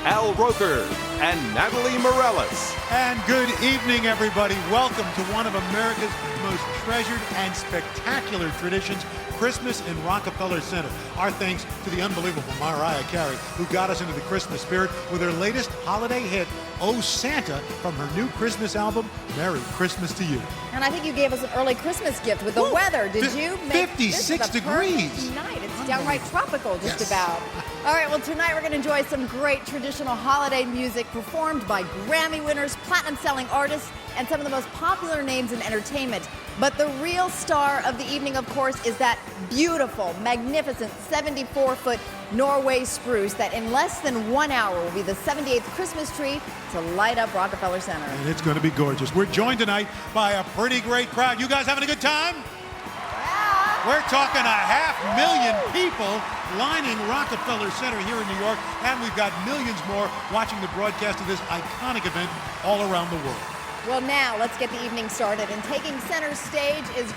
Speaker 1: Al Roker and Natalie Morales.
Speaker 3: And good evening, everybody. Welcome to one of America's most treasured and spectacular traditions, Christmas in Rockefeller Center. Our thanks to the unbelievable Mariah Carey, who got us into the Christmas spirit with her latest holiday hit, Oh Santa, from her new Christmas album, Merry Christmas to You.
Speaker 4: And I think you gave us an early Christmas gift with the weather. Did you?
Speaker 3: 56 degrees.
Speaker 4: Tonight, it's downright tropical, just about. All right, well, tonight we're going to enjoy some great traditional holiday music performed by Grammy winners, platinum-selling artists, and some of the most popular names in entertainment. But the real star of the evening, of course, is that beautiful, magnificent 74-foot Norway spruce that in less than 1 hour will be the 78th Christmas tree to light up Rockefeller Center.
Speaker 3: And it's going to be gorgeous. We're joined tonight by a pretty great crowd. You guys having a good time?
Speaker 4: Yeah.
Speaker 3: We're talking 500,000 people lining Rockefeller Center here in New York, and we've got millions more watching the broadcast of this iconic event all around the world.
Speaker 4: Well, now let's get the evening started. And taking center stage is a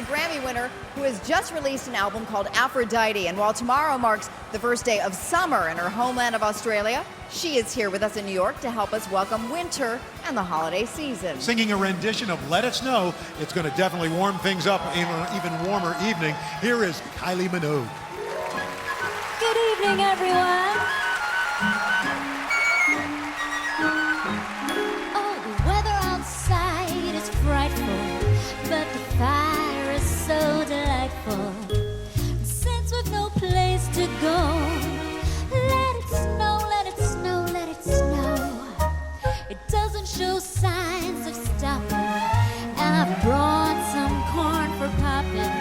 Speaker 4: Grammy winner who has just released an album called Aphrodite. And while tomorrow marks the first day of summer in her homeland of Australia, she is here with us in New York to help us welcome winter and the holiday season.
Speaker 3: Singing a rendition of Let It Snow, it's going to definitely warm things up in an even warmer evening. Here is Kylie Minogue.
Speaker 2: Good evening, everyone. But the fire is so delightful. Since we've no place to go, let it snow, let it snow, let it snow. It doesn't show signs of stopping, and I've brought some corn for popping.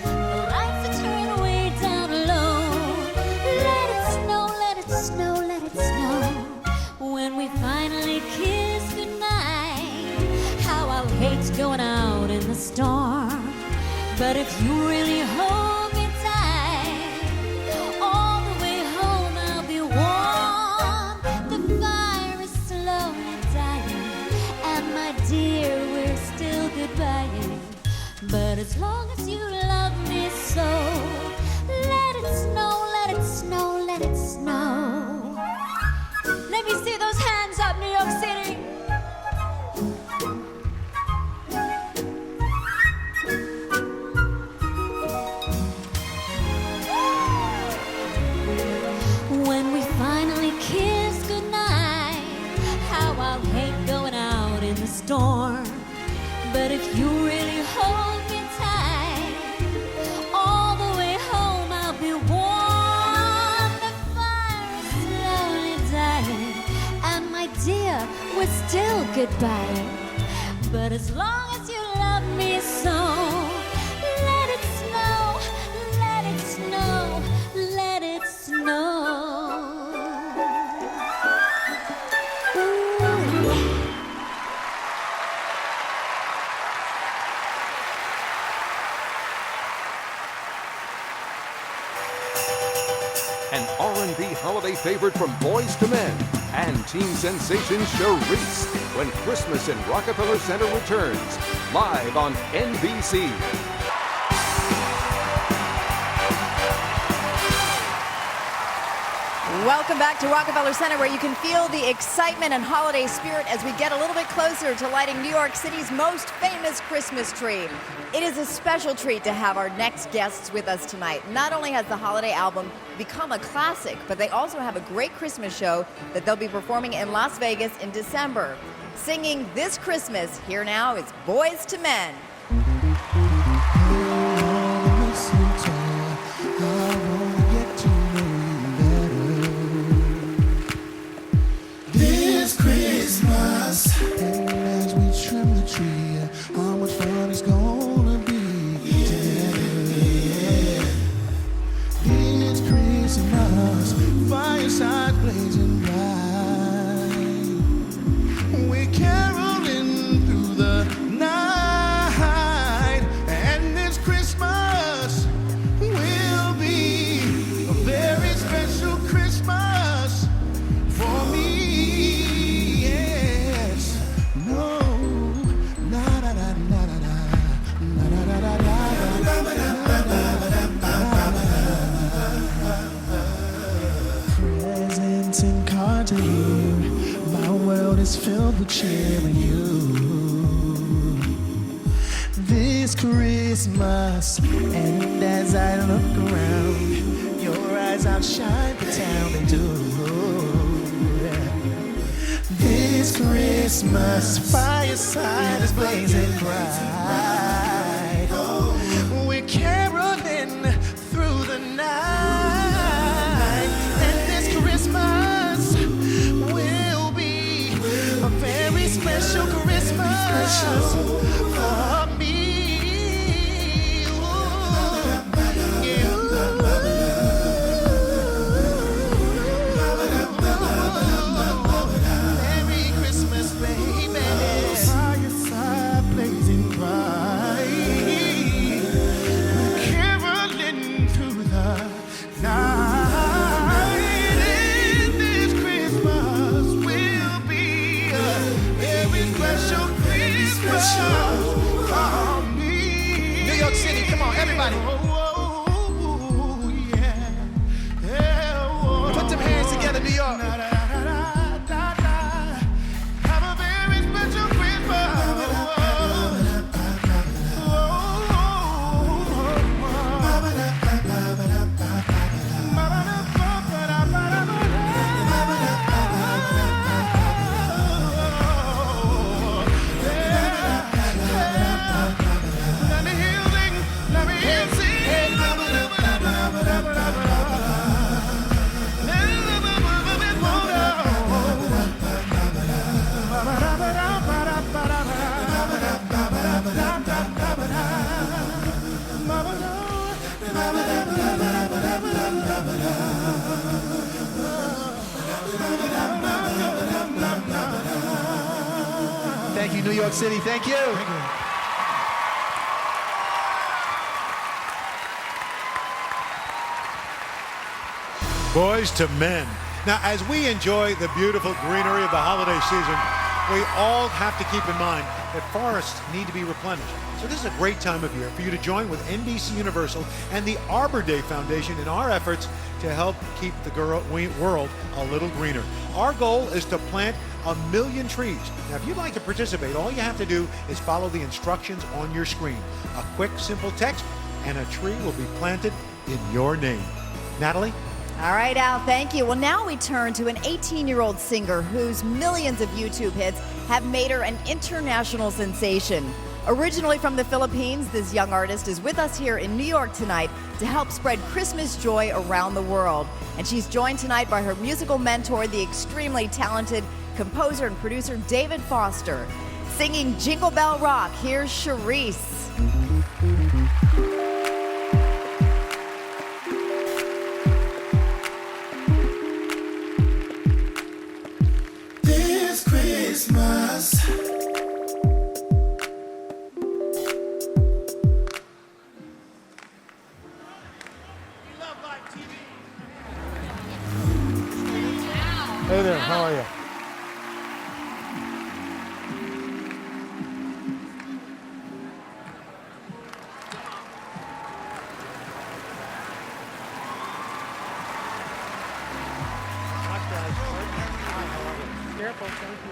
Speaker 2: The lights are turned way down low. Let it snow, let it snow, let it snow. When we finally kiss goodnight, how I'll hate going out in the storm. But if you really hold me tight, all the way home I'll be warm. The fire is slowly dying, and my dear, we're still goodbying. But as long as you love me so, let it snow, let it snow, let it snow. Let me see those hands up, New York City. When we finally kiss goodnight, how I'll hate going out in the storm. But if you really hold me tight, all the way home I'll be warm. The fire is slowly dying, and my dear, we're still goodbye. But as long as you love me so, let it snow, let it snow, let it snow.
Speaker 1: An R&B holiday favorite from Boys to Men and teen sensation Charisse when Christmas in Rockefeller Center returns live on NBC.
Speaker 4: Welcome back to Rockefeller Center, where you can feel the excitement and holiday spirit as we get a little bit closer to lighting New York City's most famous Christmas tree. It is a special treat to have our next guests with us tonight. Not only has the holiday album become a classic, but they also have a great Christmas show that they'll be performing in Las Vegas in December. Singing this Christmas, here now is Boys to Men.
Speaker 8: This Christmas, as we trim the tree, how much fun it's gonna be. blazing bright. We're caroling through the night, and this Christmas will be a very special Christmas for me. Yes, no, na na na na na na na na na na. Presents and cards to you. My world is filled with cheer and you. This Christmas, and as I look around, your eyes outshine the town they do. This Christmas, fireside is blazing bright. We're caroling through the night, and this Christmas will be a very special Christmas for me. Merry Christmas, baby. Fireside blazing bright, caroling through the night. And this Christmas will be a very special Christmas for me. New York City, come on, everybody. Put them hands together, New York. Have a very special Christmas. Let me hear sing, let me hear sing. Thank you, New York City. Thank you.
Speaker 3: Boys to men. Now, as we enjoy the beautiful greenery of the holiday season, we all have to keep in mind that forests need to be replenished. So this is a great time of year for you to join with NBC Universal and the Arbor Day Foundation in our efforts to help keep the world a little greener. Our goal is to plant 1 million trees. Now, if you'd like to participate, all you have to do is follow the instructions on your screen. A quick, simple text, and a tree will be planted in your name. Natalie?
Speaker 4: All right, Al, thank you. Well, now we turn to an 18-year-old singer whose millions of YouTube hits have made her an international sensation. Originally from the Philippines, this young artist is with us here in New York tonight to help spread Christmas joy around the world. And she's joined tonight by her musical mentor, the extremely talented composer and producer David Foster. Singing Jingle Bell Rock, here's Charisse.
Speaker 8: This Christmas,
Speaker 3: Hey there, how are you? Careful, thank you.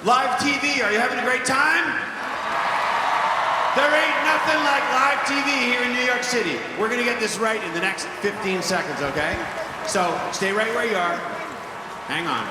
Speaker 15: Live TV, are you having a great time? There ain't nothing like live TV here in New York City. We're gonna get this right in the next 15 seconds, okay? So stay right where you are. Hang on.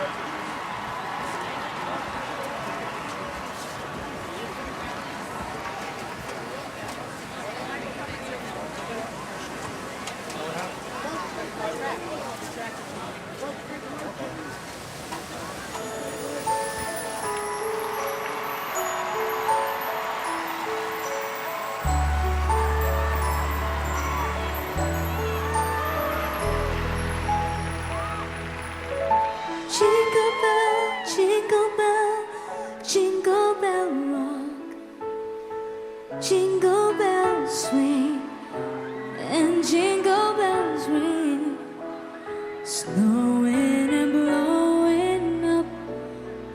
Speaker 2: snowing and blowing up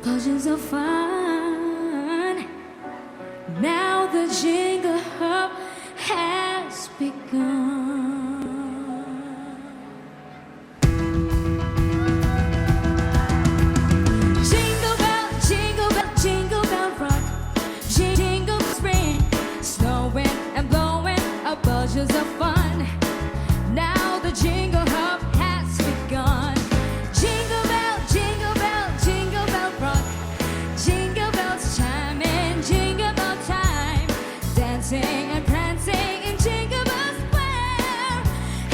Speaker 2: bushels of fun. Now the jingle hop has begun. Jingle bell, jingle bell, jingle bell rock. Jingle spring, snowing and blowing up bushels of fun. Now the jingle hop has begun. Jingle bell, jingle bell, jingle bell rock. Jingle bells chiming, jingle bell time. Dancing and prancing in Jingle Bell Square.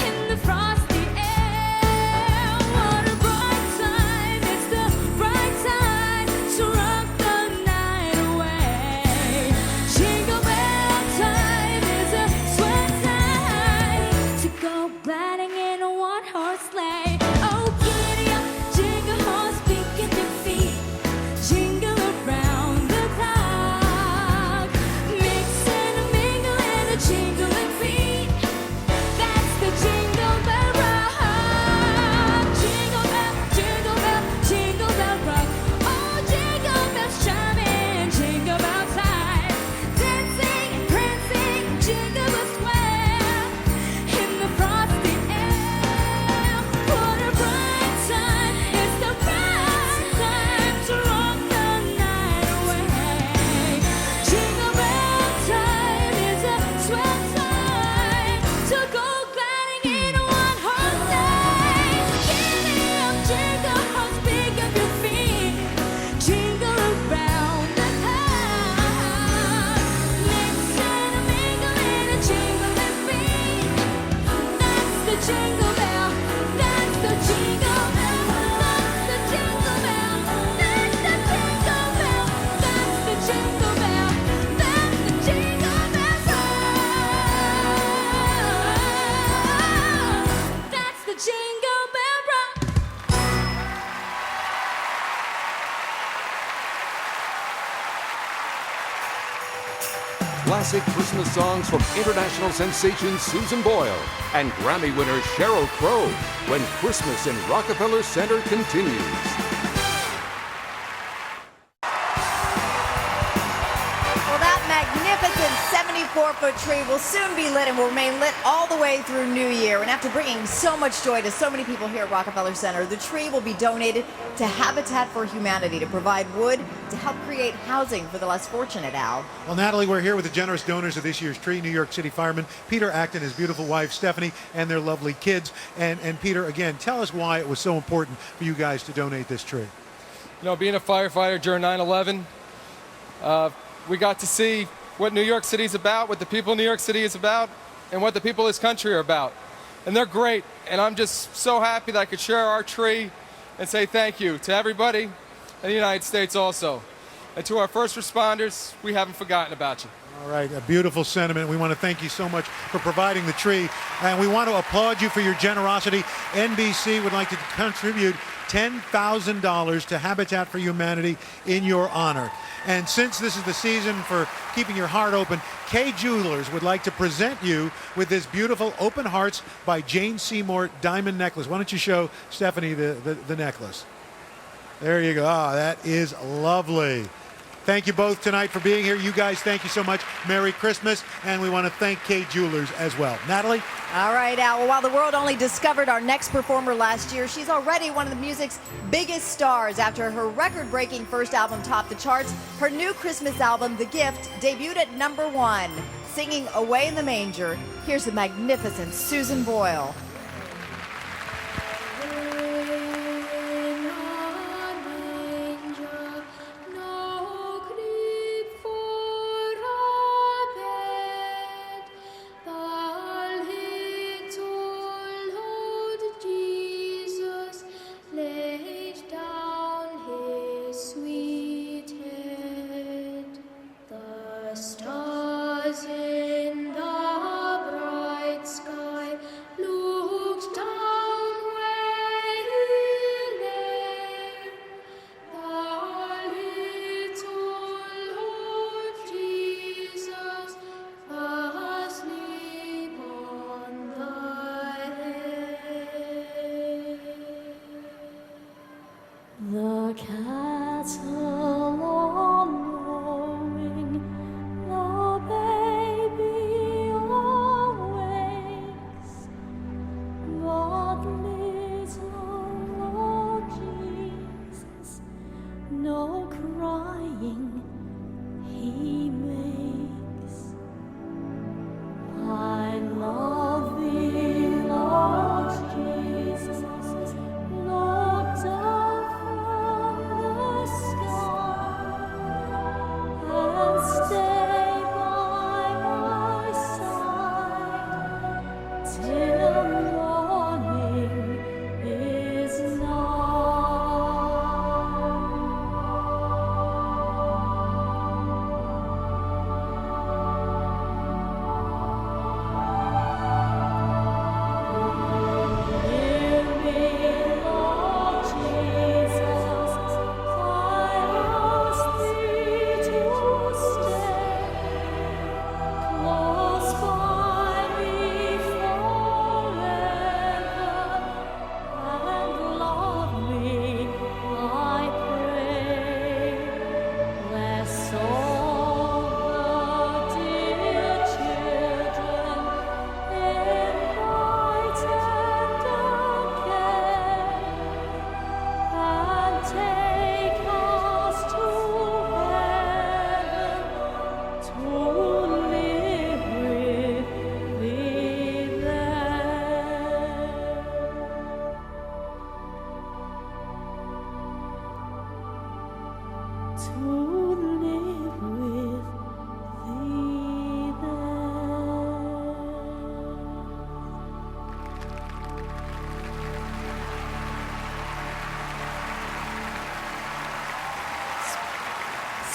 Speaker 2: In the frosty air. What a bright time, it's the right time to rock the night away. Jingle bell time is a swell time to go gliding in a one-horse sleigh. Oh, giddy up, jingle horse, picking your feet. Jingle around the clock. Mix and a mingle and a jingling beat. That's the Jingle Bell Rock. Jingle bell, jingle bell, jingle bell rock. Oh, jingle bells chiming, jingle bell time. Dancing and prancing, Jingle Bell Square. In the frosty air. What a bright time, it's the right time to rock the night away. Jingle bell time is a swell time to go gliding in a one-horse sleigh. Giddy up, jingle horse, pick up your feet. Jingle around the clock. Mix and a mingle and a jingling beat. That's the Jingle Bell. That's the Jingle Bell. That's the Jingle Bell. That's the Jingle Bell. That's the Jingle Bell. That's the Jingle Bell Rock. That's the Jingle Bell Rock.
Speaker 1: Classic Christmas songs from international sensation Susan Boyle and Grammy winner Sheryl Crow when Christmas in Rockefeller Center continues.
Speaker 4: Well, that magnificent 74-foot tree will soon be lit and will remain lit all the way through New Year. And after bringing so much joy to so many people here at Rockefeller Center, the tree will be donated to Habitat for Humanity to provide wood to help create housing for the less fortunate, Al.
Speaker 3: Well, Natalie, we're here with the generous donors of this year's tree, New York City firemen Peter Acton, his beautiful wife Stephanie, and their lovely kids. And Peter, again, tell us why it was so important for you guys to donate this tree.
Speaker 9: You know, being a firefighter during 9/11, we got to see what New York City is about, what the people of New York City is about, and what the people of this country are about. And they're great, and I'm just so happy that I could share our tree and say thank you to everybody in the United States also. And to our first responders, we haven't forgotten about you.
Speaker 3: All right, a beautiful sentiment. We want to thank you so much for providing the tree, and we want to applaud you for your generosity. NBC would like to contribute $10,000 to Habitat for Humanity in your honor. And since this is the season for keeping your heart open, Kay Jewelers would like to present you with this beautiful Open Hearts by Jane Seymour diamond necklace. Why don't you show Stephanie the necklace? There you go. Ah, that is lovely. Thank you both tonight for being here. You guys, thank you so much. Merry Christmas. And we want to thank Kay Jewelers as well. Natalie?
Speaker 4: All right, Al. Well, while the world only discovered our next performer last year, she's already one of the music's biggest stars. After her record-breaking first album topped the charts, her new Christmas album, The Gift, debuted at #1. Singing Away in the Manger, here's the magnificent Susan Boyle.
Speaker 2: Stars in the bright sky looked down where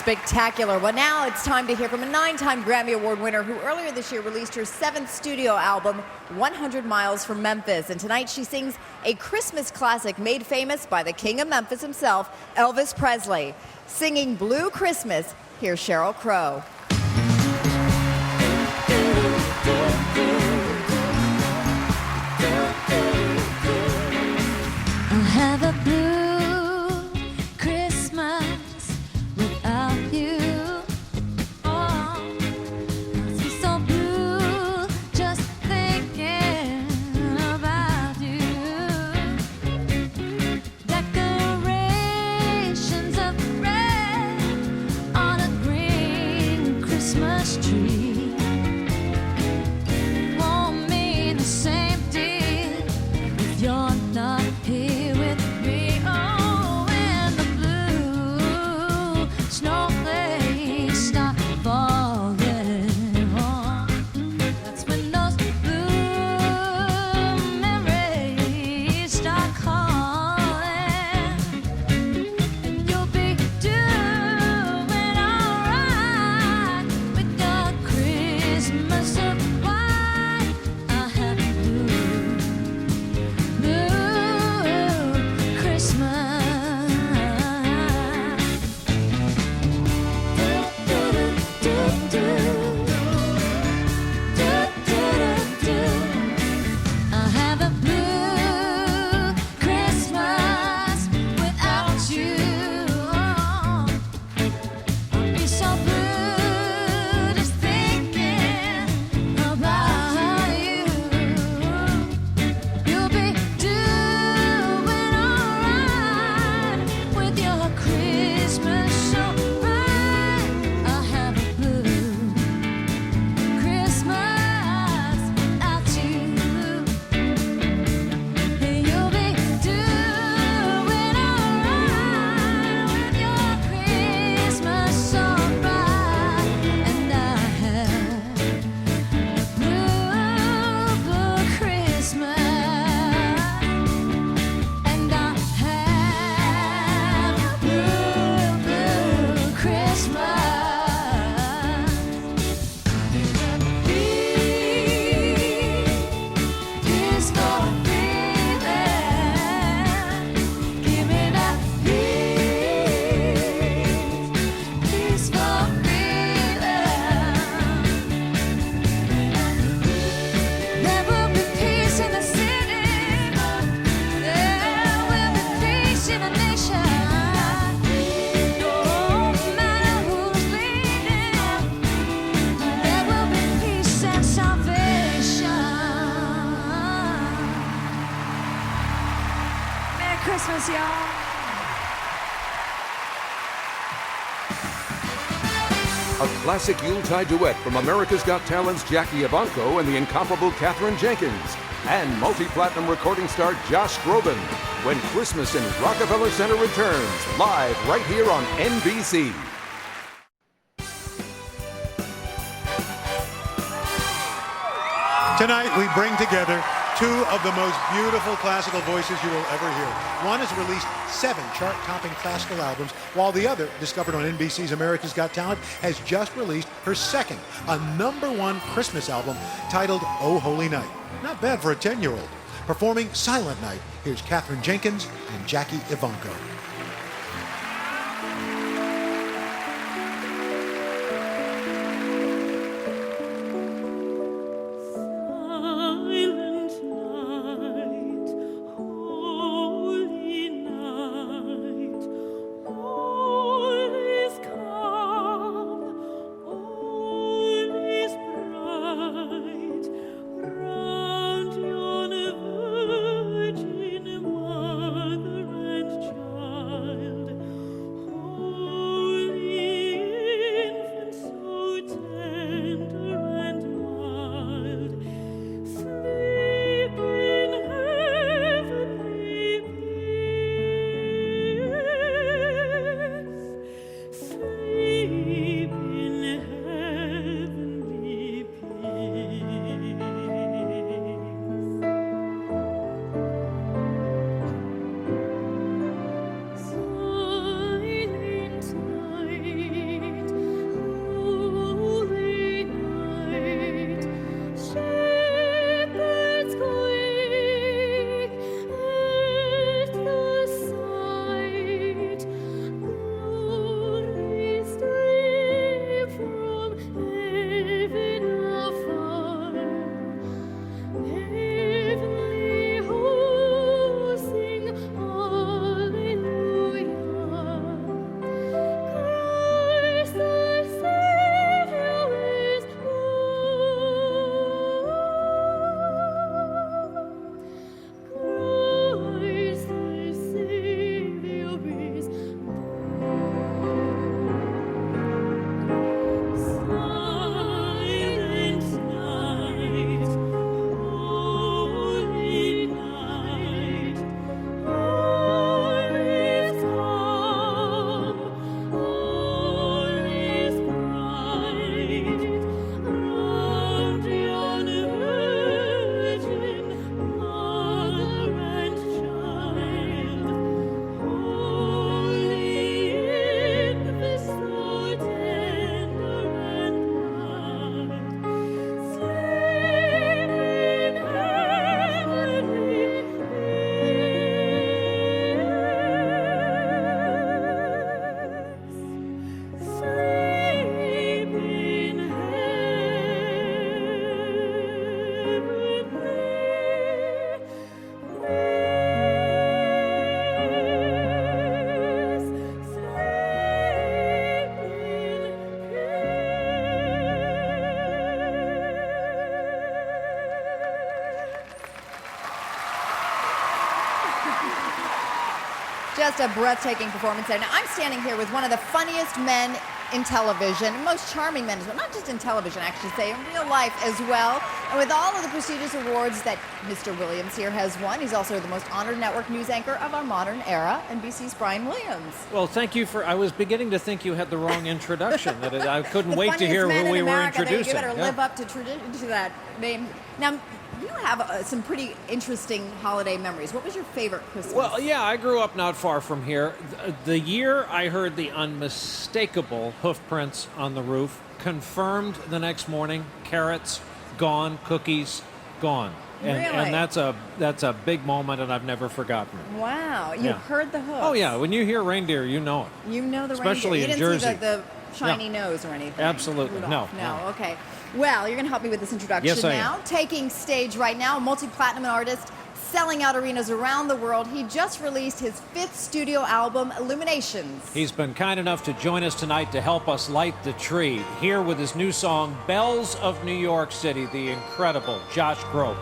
Speaker 4: Spectacular. Well, now it's time to hear from a 9-time Grammy Award winner who earlier this year released her 7th studio album, 100 Miles from Memphis. And tonight she sings a Christmas classic made famous by the king of Memphis himself, Elvis Presley. Singing Blue Christmas, here's Sheryl Crow.
Speaker 2: I'll have a blue Christmas without you. Oh, it's so blue just thinking about you. Decorations of red on a green Christmas tree won't mean the same deal if you're not here with me. Oh, when the blue snowflakes start falling, oh, that's when those blue memories start calling. And you'll be doing alright with your Christmas of white. I have blue Christmas. I have a blue Christmas without you. I'll be so blue just thinking about you. You'll be doing alright with your Christmas so bright. I have a blue Christmas without you. You'll be doing alright with your Christmas so bright. And I have blue Christmas. And I have blue Christmas. Peace for feeling. Give me that peace for feeling. There will be peace in the city. There will be peace in the nation. No matter who's leading, there will be peace and salvation. Merry Christmas, y'all.
Speaker 1: A classic Yuletide duet from America's Got Talent's Jackie Evancho and the incomparable Katherine Jenkins, and multi-platinum recording star Josh Groban, when Christmas in Rockefeller Center returns, live right here on NBC.
Speaker 3: Tonight, we bring together two of the most beautiful classical voices you will ever hear. One has released 7 chart-topping classical albums, while the other, discovered on NBC's America's Got Talent, has just released her second, a #1 Christmas album titled Oh Holy Night. Not bad for a 10-year-old. Performing Silent Night, here's Katherine Jenkins and Jackie Evancho.
Speaker 5: Mother and child.
Speaker 4: Just a breathtaking performance there. Now, I'm standing here with one of the funniest men in television, most charming men as well, not just in television, I actually say, in real life as well. And with all of the prestigious awards that Mr. Williams here has won, he's also the most honored network news anchor of our modern era, NBC's Brian Williams.
Speaker 10: Well, thank you for, I was beginning to think you had the wrong introduction, that I couldn't
Speaker 4: The
Speaker 10: wait to hear
Speaker 4: funniest
Speaker 10: who
Speaker 4: men
Speaker 10: we
Speaker 4: in
Speaker 10: were
Speaker 4: America.
Speaker 10: introducing.
Speaker 4: You better live up to that name. Now, you have some pretty interesting holiday memories. What was your favorite Christmas?
Speaker 10: Well, yeah, I grew up not far from here. The year I heard the unmistakable hoof prints on the roof, confirmed the next morning, carrots gone, cookies gone. And,
Speaker 4: Really?
Speaker 10: and that's a big moment, and I've never forgotten it.
Speaker 4: Wow, you heard the hoofs.
Speaker 10: Oh, yeah, when you hear reindeer, you know it.
Speaker 4: You know the
Speaker 10: Especially
Speaker 4: reindeer.
Speaker 10: in
Speaker 4: You didn't
Speaker 10: Jersey.
Speaker 4: see the shiny nose or anything.
Speaker 10: Absolutely,
Speaker 4: Rudolph.
Speaker 10: no.
Speaker 4: Okay. Well, you're going to help me with this introduction
Speaker 10: Yes, I
Speaker 4: now.
Speaker 10: am.
Speaker 4: Taking stage right now, a multi-platinum artist, selling out arenas around the world. He just released his 5th studio album, Illuminations.
Speaker 10: He's been kind enough to join us tonight to help us light the tree. Here with his new song, Bells of New York City, the incredible Josh Groban.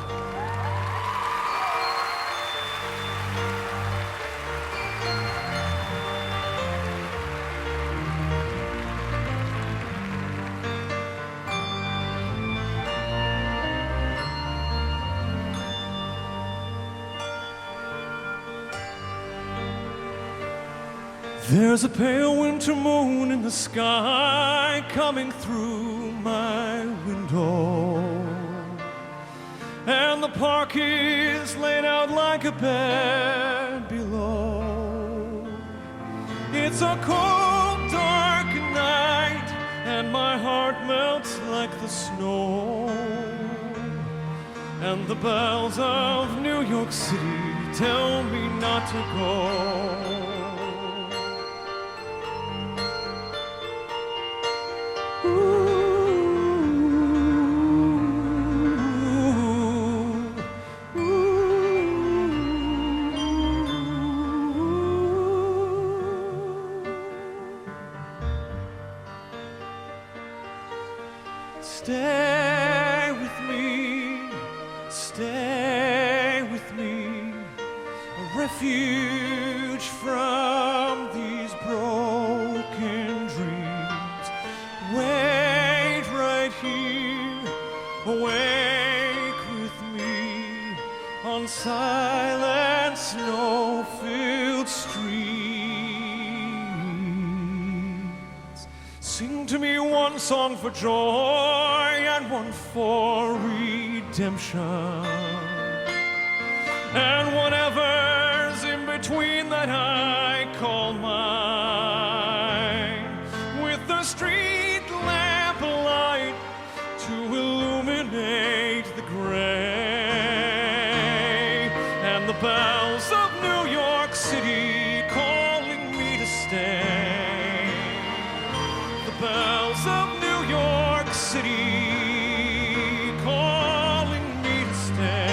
Speaker 5: There's a pale winter moon in the sky coming through my window, and the park is laid out like a bed below. It's a cold, dark night, and my heart melts like the snow, and the bells of New York City tell me not to go. Stay with me, a refuge from these broken dreams. Wait right here, awake with me on silent snow-filled streets. Sing to me one song for joy and one for redemption, and whatever's in between that I call mine, with the street lamp light to illuminate the gray, and the bells of New York City calling me to stay. The bells of New York City calling me to stay.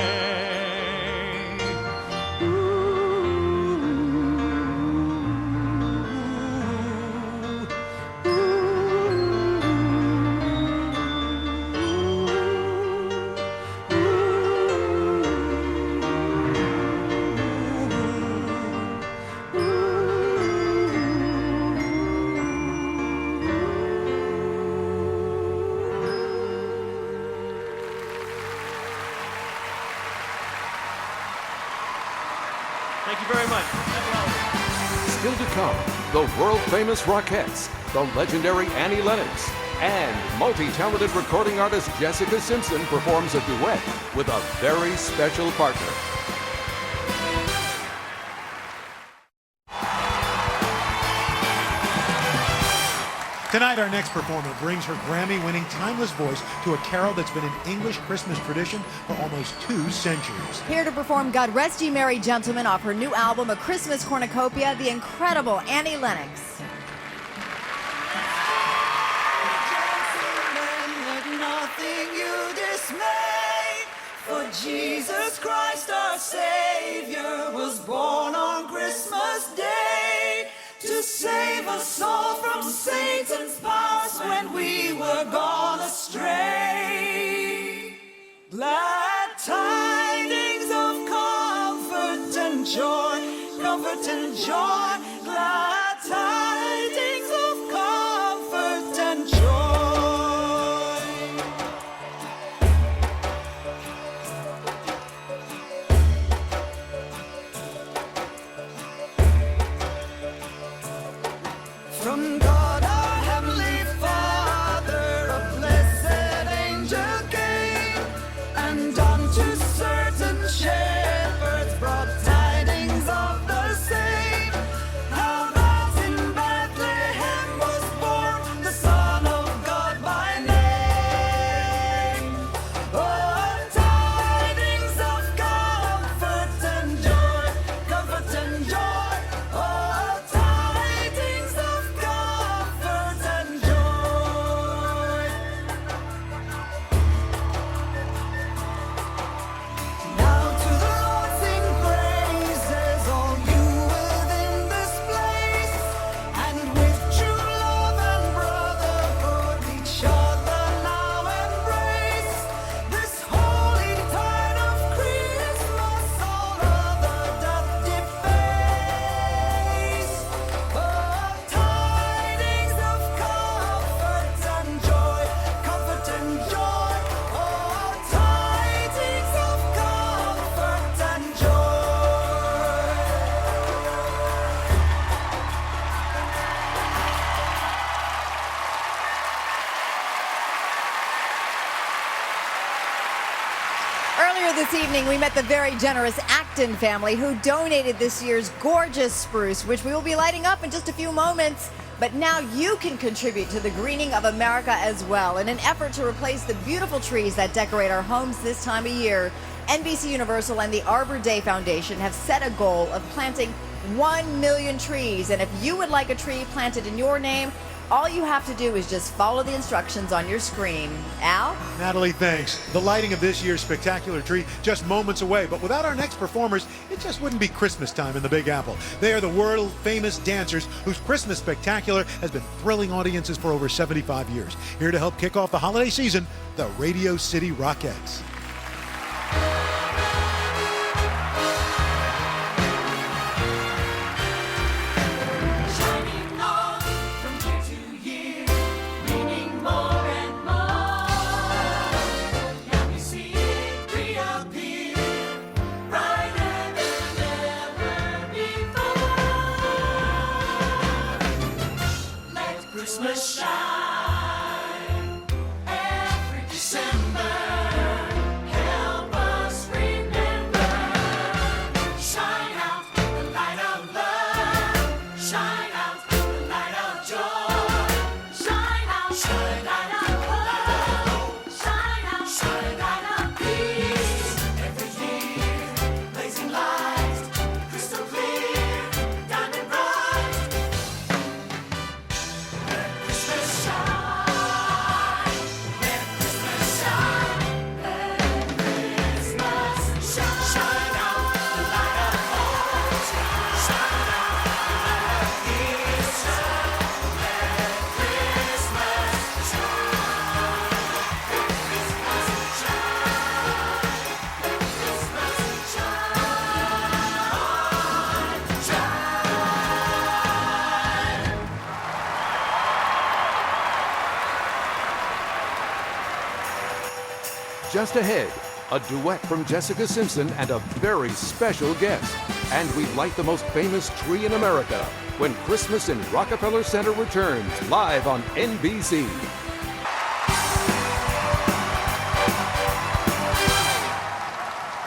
Speaker 5: Thank you very much.
Speaker 1: Still to come, the world-famous Rockettes, the legendary Annie Lennox, and multi-talented recording artist Jessica Simpson performs a duet with a very special partner.
Speaker 3: Tonight, our next performer brings her Grammy-winning timeless voice to a carol that's been an English Christmas tradition for almost 2 centuries.
Speaker 4: Here to perform God Rest Ye Merry Gentlemen off her new album, A Christmas Cornucopia, the incredible Annie Lennox.
Speaker 8: Let nothing you dismay, for Jesus Christ our Savior was born on Christmas Day to save us all from Satan's powers when we were gone astray. Glad tidings of comfort and joy come comfort and joy, glad tidings of comfort and joy. From God our Heavenly Father, a blessed angel came, and unto certain shepherds brought tidings of the same, how that in Bethlehem was born the Son of God by name. Oh, tidings of comfort and joy, oh, tidings of comfort and joy. Now to the Lord sing praises, all you within this place, and with true love and brotherhood each other now embrace. This holy tide of Christmas all other doth deface. Oh, tidings of comfort and joy, oh, tidings of comfort and joy.
Speaker 4: Earlier this evening, we met the very generous Acton family who donated this year's gorgeous spruce, which we will be lighting up in just a few moments. But now you can contribute to the greening of America as well. In an effort to replace the beautiful trees that decorate our homes this time of year, NBC Universal and the Arbor Day Foundation have set a goal of planting 1 million trees. And if you would like a tree planted in your name, all you have to do is just follow the instructions on your screen. Al?
Speaker 3: Natalie, thanks. The lighting of this year's spectacular tree just moments away, but without our next performers, it just wouldn't be Christmas time in the Big Apple. They are the world-famous dancers whose Christmas spectacular has been thrilling audiences for over 75 years. Here to help kick off the holiday season, the Radio City Rockettes.
Speaker 8: Shining on from year to year, meaning more and more. Now we see it reappear, brighter than ever before. Let Christmas shine every December. Help us remember. Shine out the light of love. Shine out the light of joy. Shine out the light of hope. Shine out the light of peace. Every year, blazing light, crystal clear, diamond bright. Let Christmas shine. Let Christmas shine. Let Christmas shine. Shine out the light of hope. Shine out the light of peace. Let Christmas shine. Let Christmas shine. Let Christmas shine.
Speaker 1: Just ahead, a duet from Jessica Simpson and a very special guest. And we light the most famous tree in America when Christmas in Rockefeller Center returns live on NBC.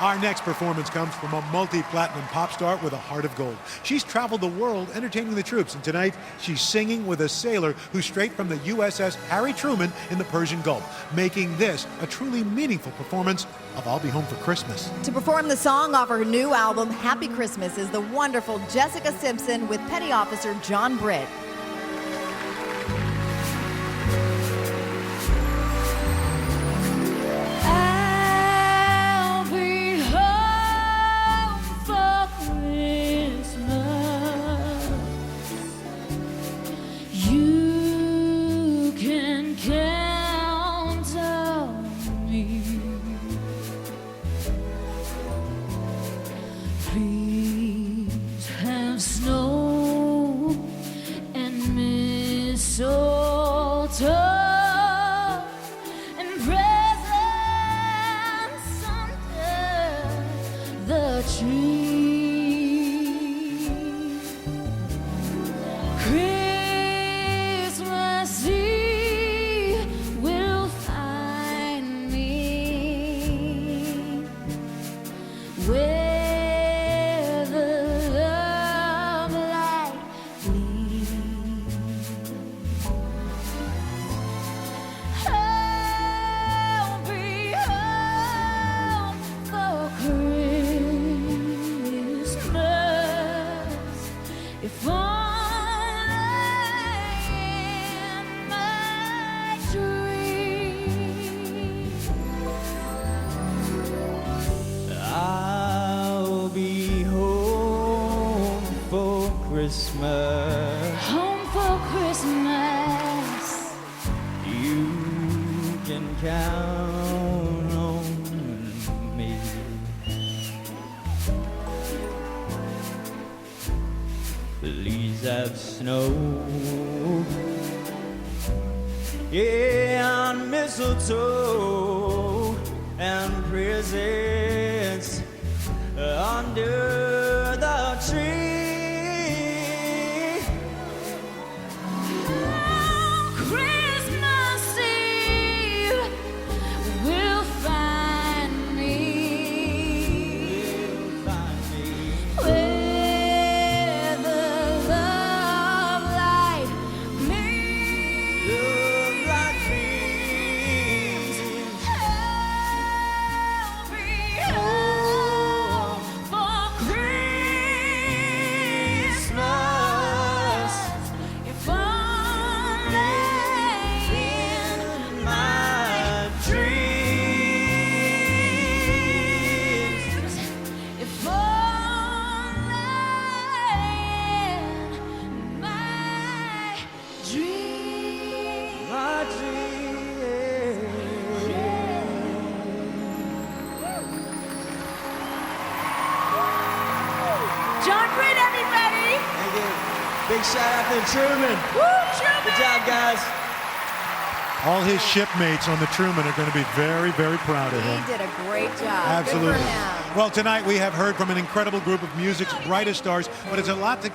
Speaker 3: Our next performance comes from a multi-platinum pop star with a heart of gold. She's traveled the world entertaining the troops, and tonight she's singing with a sailor who's straight from the USS Harry Truman in the Persian Gulf, making this a truly meaningful performance of I'll Be Home for Christmas.
Speaker 4: To perform the song off her new album, Happy Christmas, is the wonderful Jessica Simpson with Petty Officer John Britt.
Speaker 2: I'll be home for Christmas. You can count on me. Please have Christmas Eve will find me where the love light gleams. I'll be home for Christmas if
Speaker 16: I'll be home for Christmas.
Speaker 2: home for Christmas.
Speaker 16: You can count on me. Please have snow. Yeah, and mistletoe and presents under the tree.
Speaker 2: Christmas Eve will find me where the love light gleams. I'll be home for Christmas if only in my dreams. If only in my dreams.
Speaker 16: My
Speaker 2: John Britt, everybody!
Speaker 16: Thank you. Big shout out to Truman.
Speaker 2: Woo, Truman!
Speaker 16: Good job, guys.
Speaker 3: All his shipmates on the Truman are going to be very, very proud of him.
Speaker 4: He did a great job.
Speaker 3: Absolutely.
Speaker 4: Good for him.
Speaker 3: Well, tonight we have heard from an incredible group of music's brightest stars, but it's about to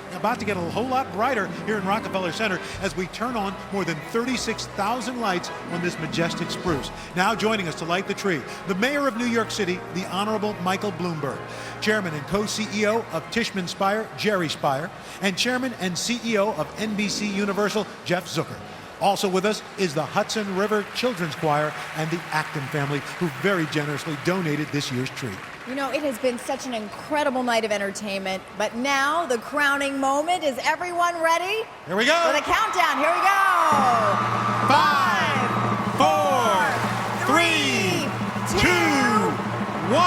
Speaker 3: get a whole lot brighter here in Rockefeller Center as we turn on more than 36,000 lights on this majestic spruce. Now joining us to light the tree, the mayor of New York City, the Honorable Michael Bloomberg, chairman and co-CEO of Tishman Speyer, Jerry Speyer, and chairman and CEO of NBC Universal, Jeff Zucker. Also with us is the Hudson River Children's Choir and the Acton family, who very generously donated this year's tree.
Speaker 4: You know, it has been such an incredible night of entertainment, but now the crowning moment. Is everyone ready?
Speaker 3: Here we go.
Speaker 4: For the countdown, here we go.
Speaker 3: 5, 4, 3, 2, 1.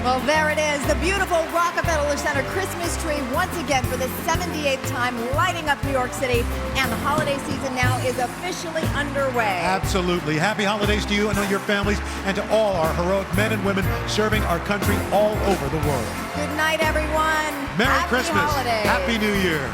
Speaker 4: Well, there it is, the beautiful Rockefeller Center Christmas tree once again for the 78th time lighting up New York City, and the holiday season now is officially underway.
Speaker 3: Absolutely. Happy holidays to you and your families, and to all our heroic men and women serving our country all over the world.
Speaker 4: Good night, everyone.
Speaker 3: Merry
Speaker 4: Happy
Speaker 3: Christmas.
Speaker 4: holidays.
Speaker 3: Happy New Year.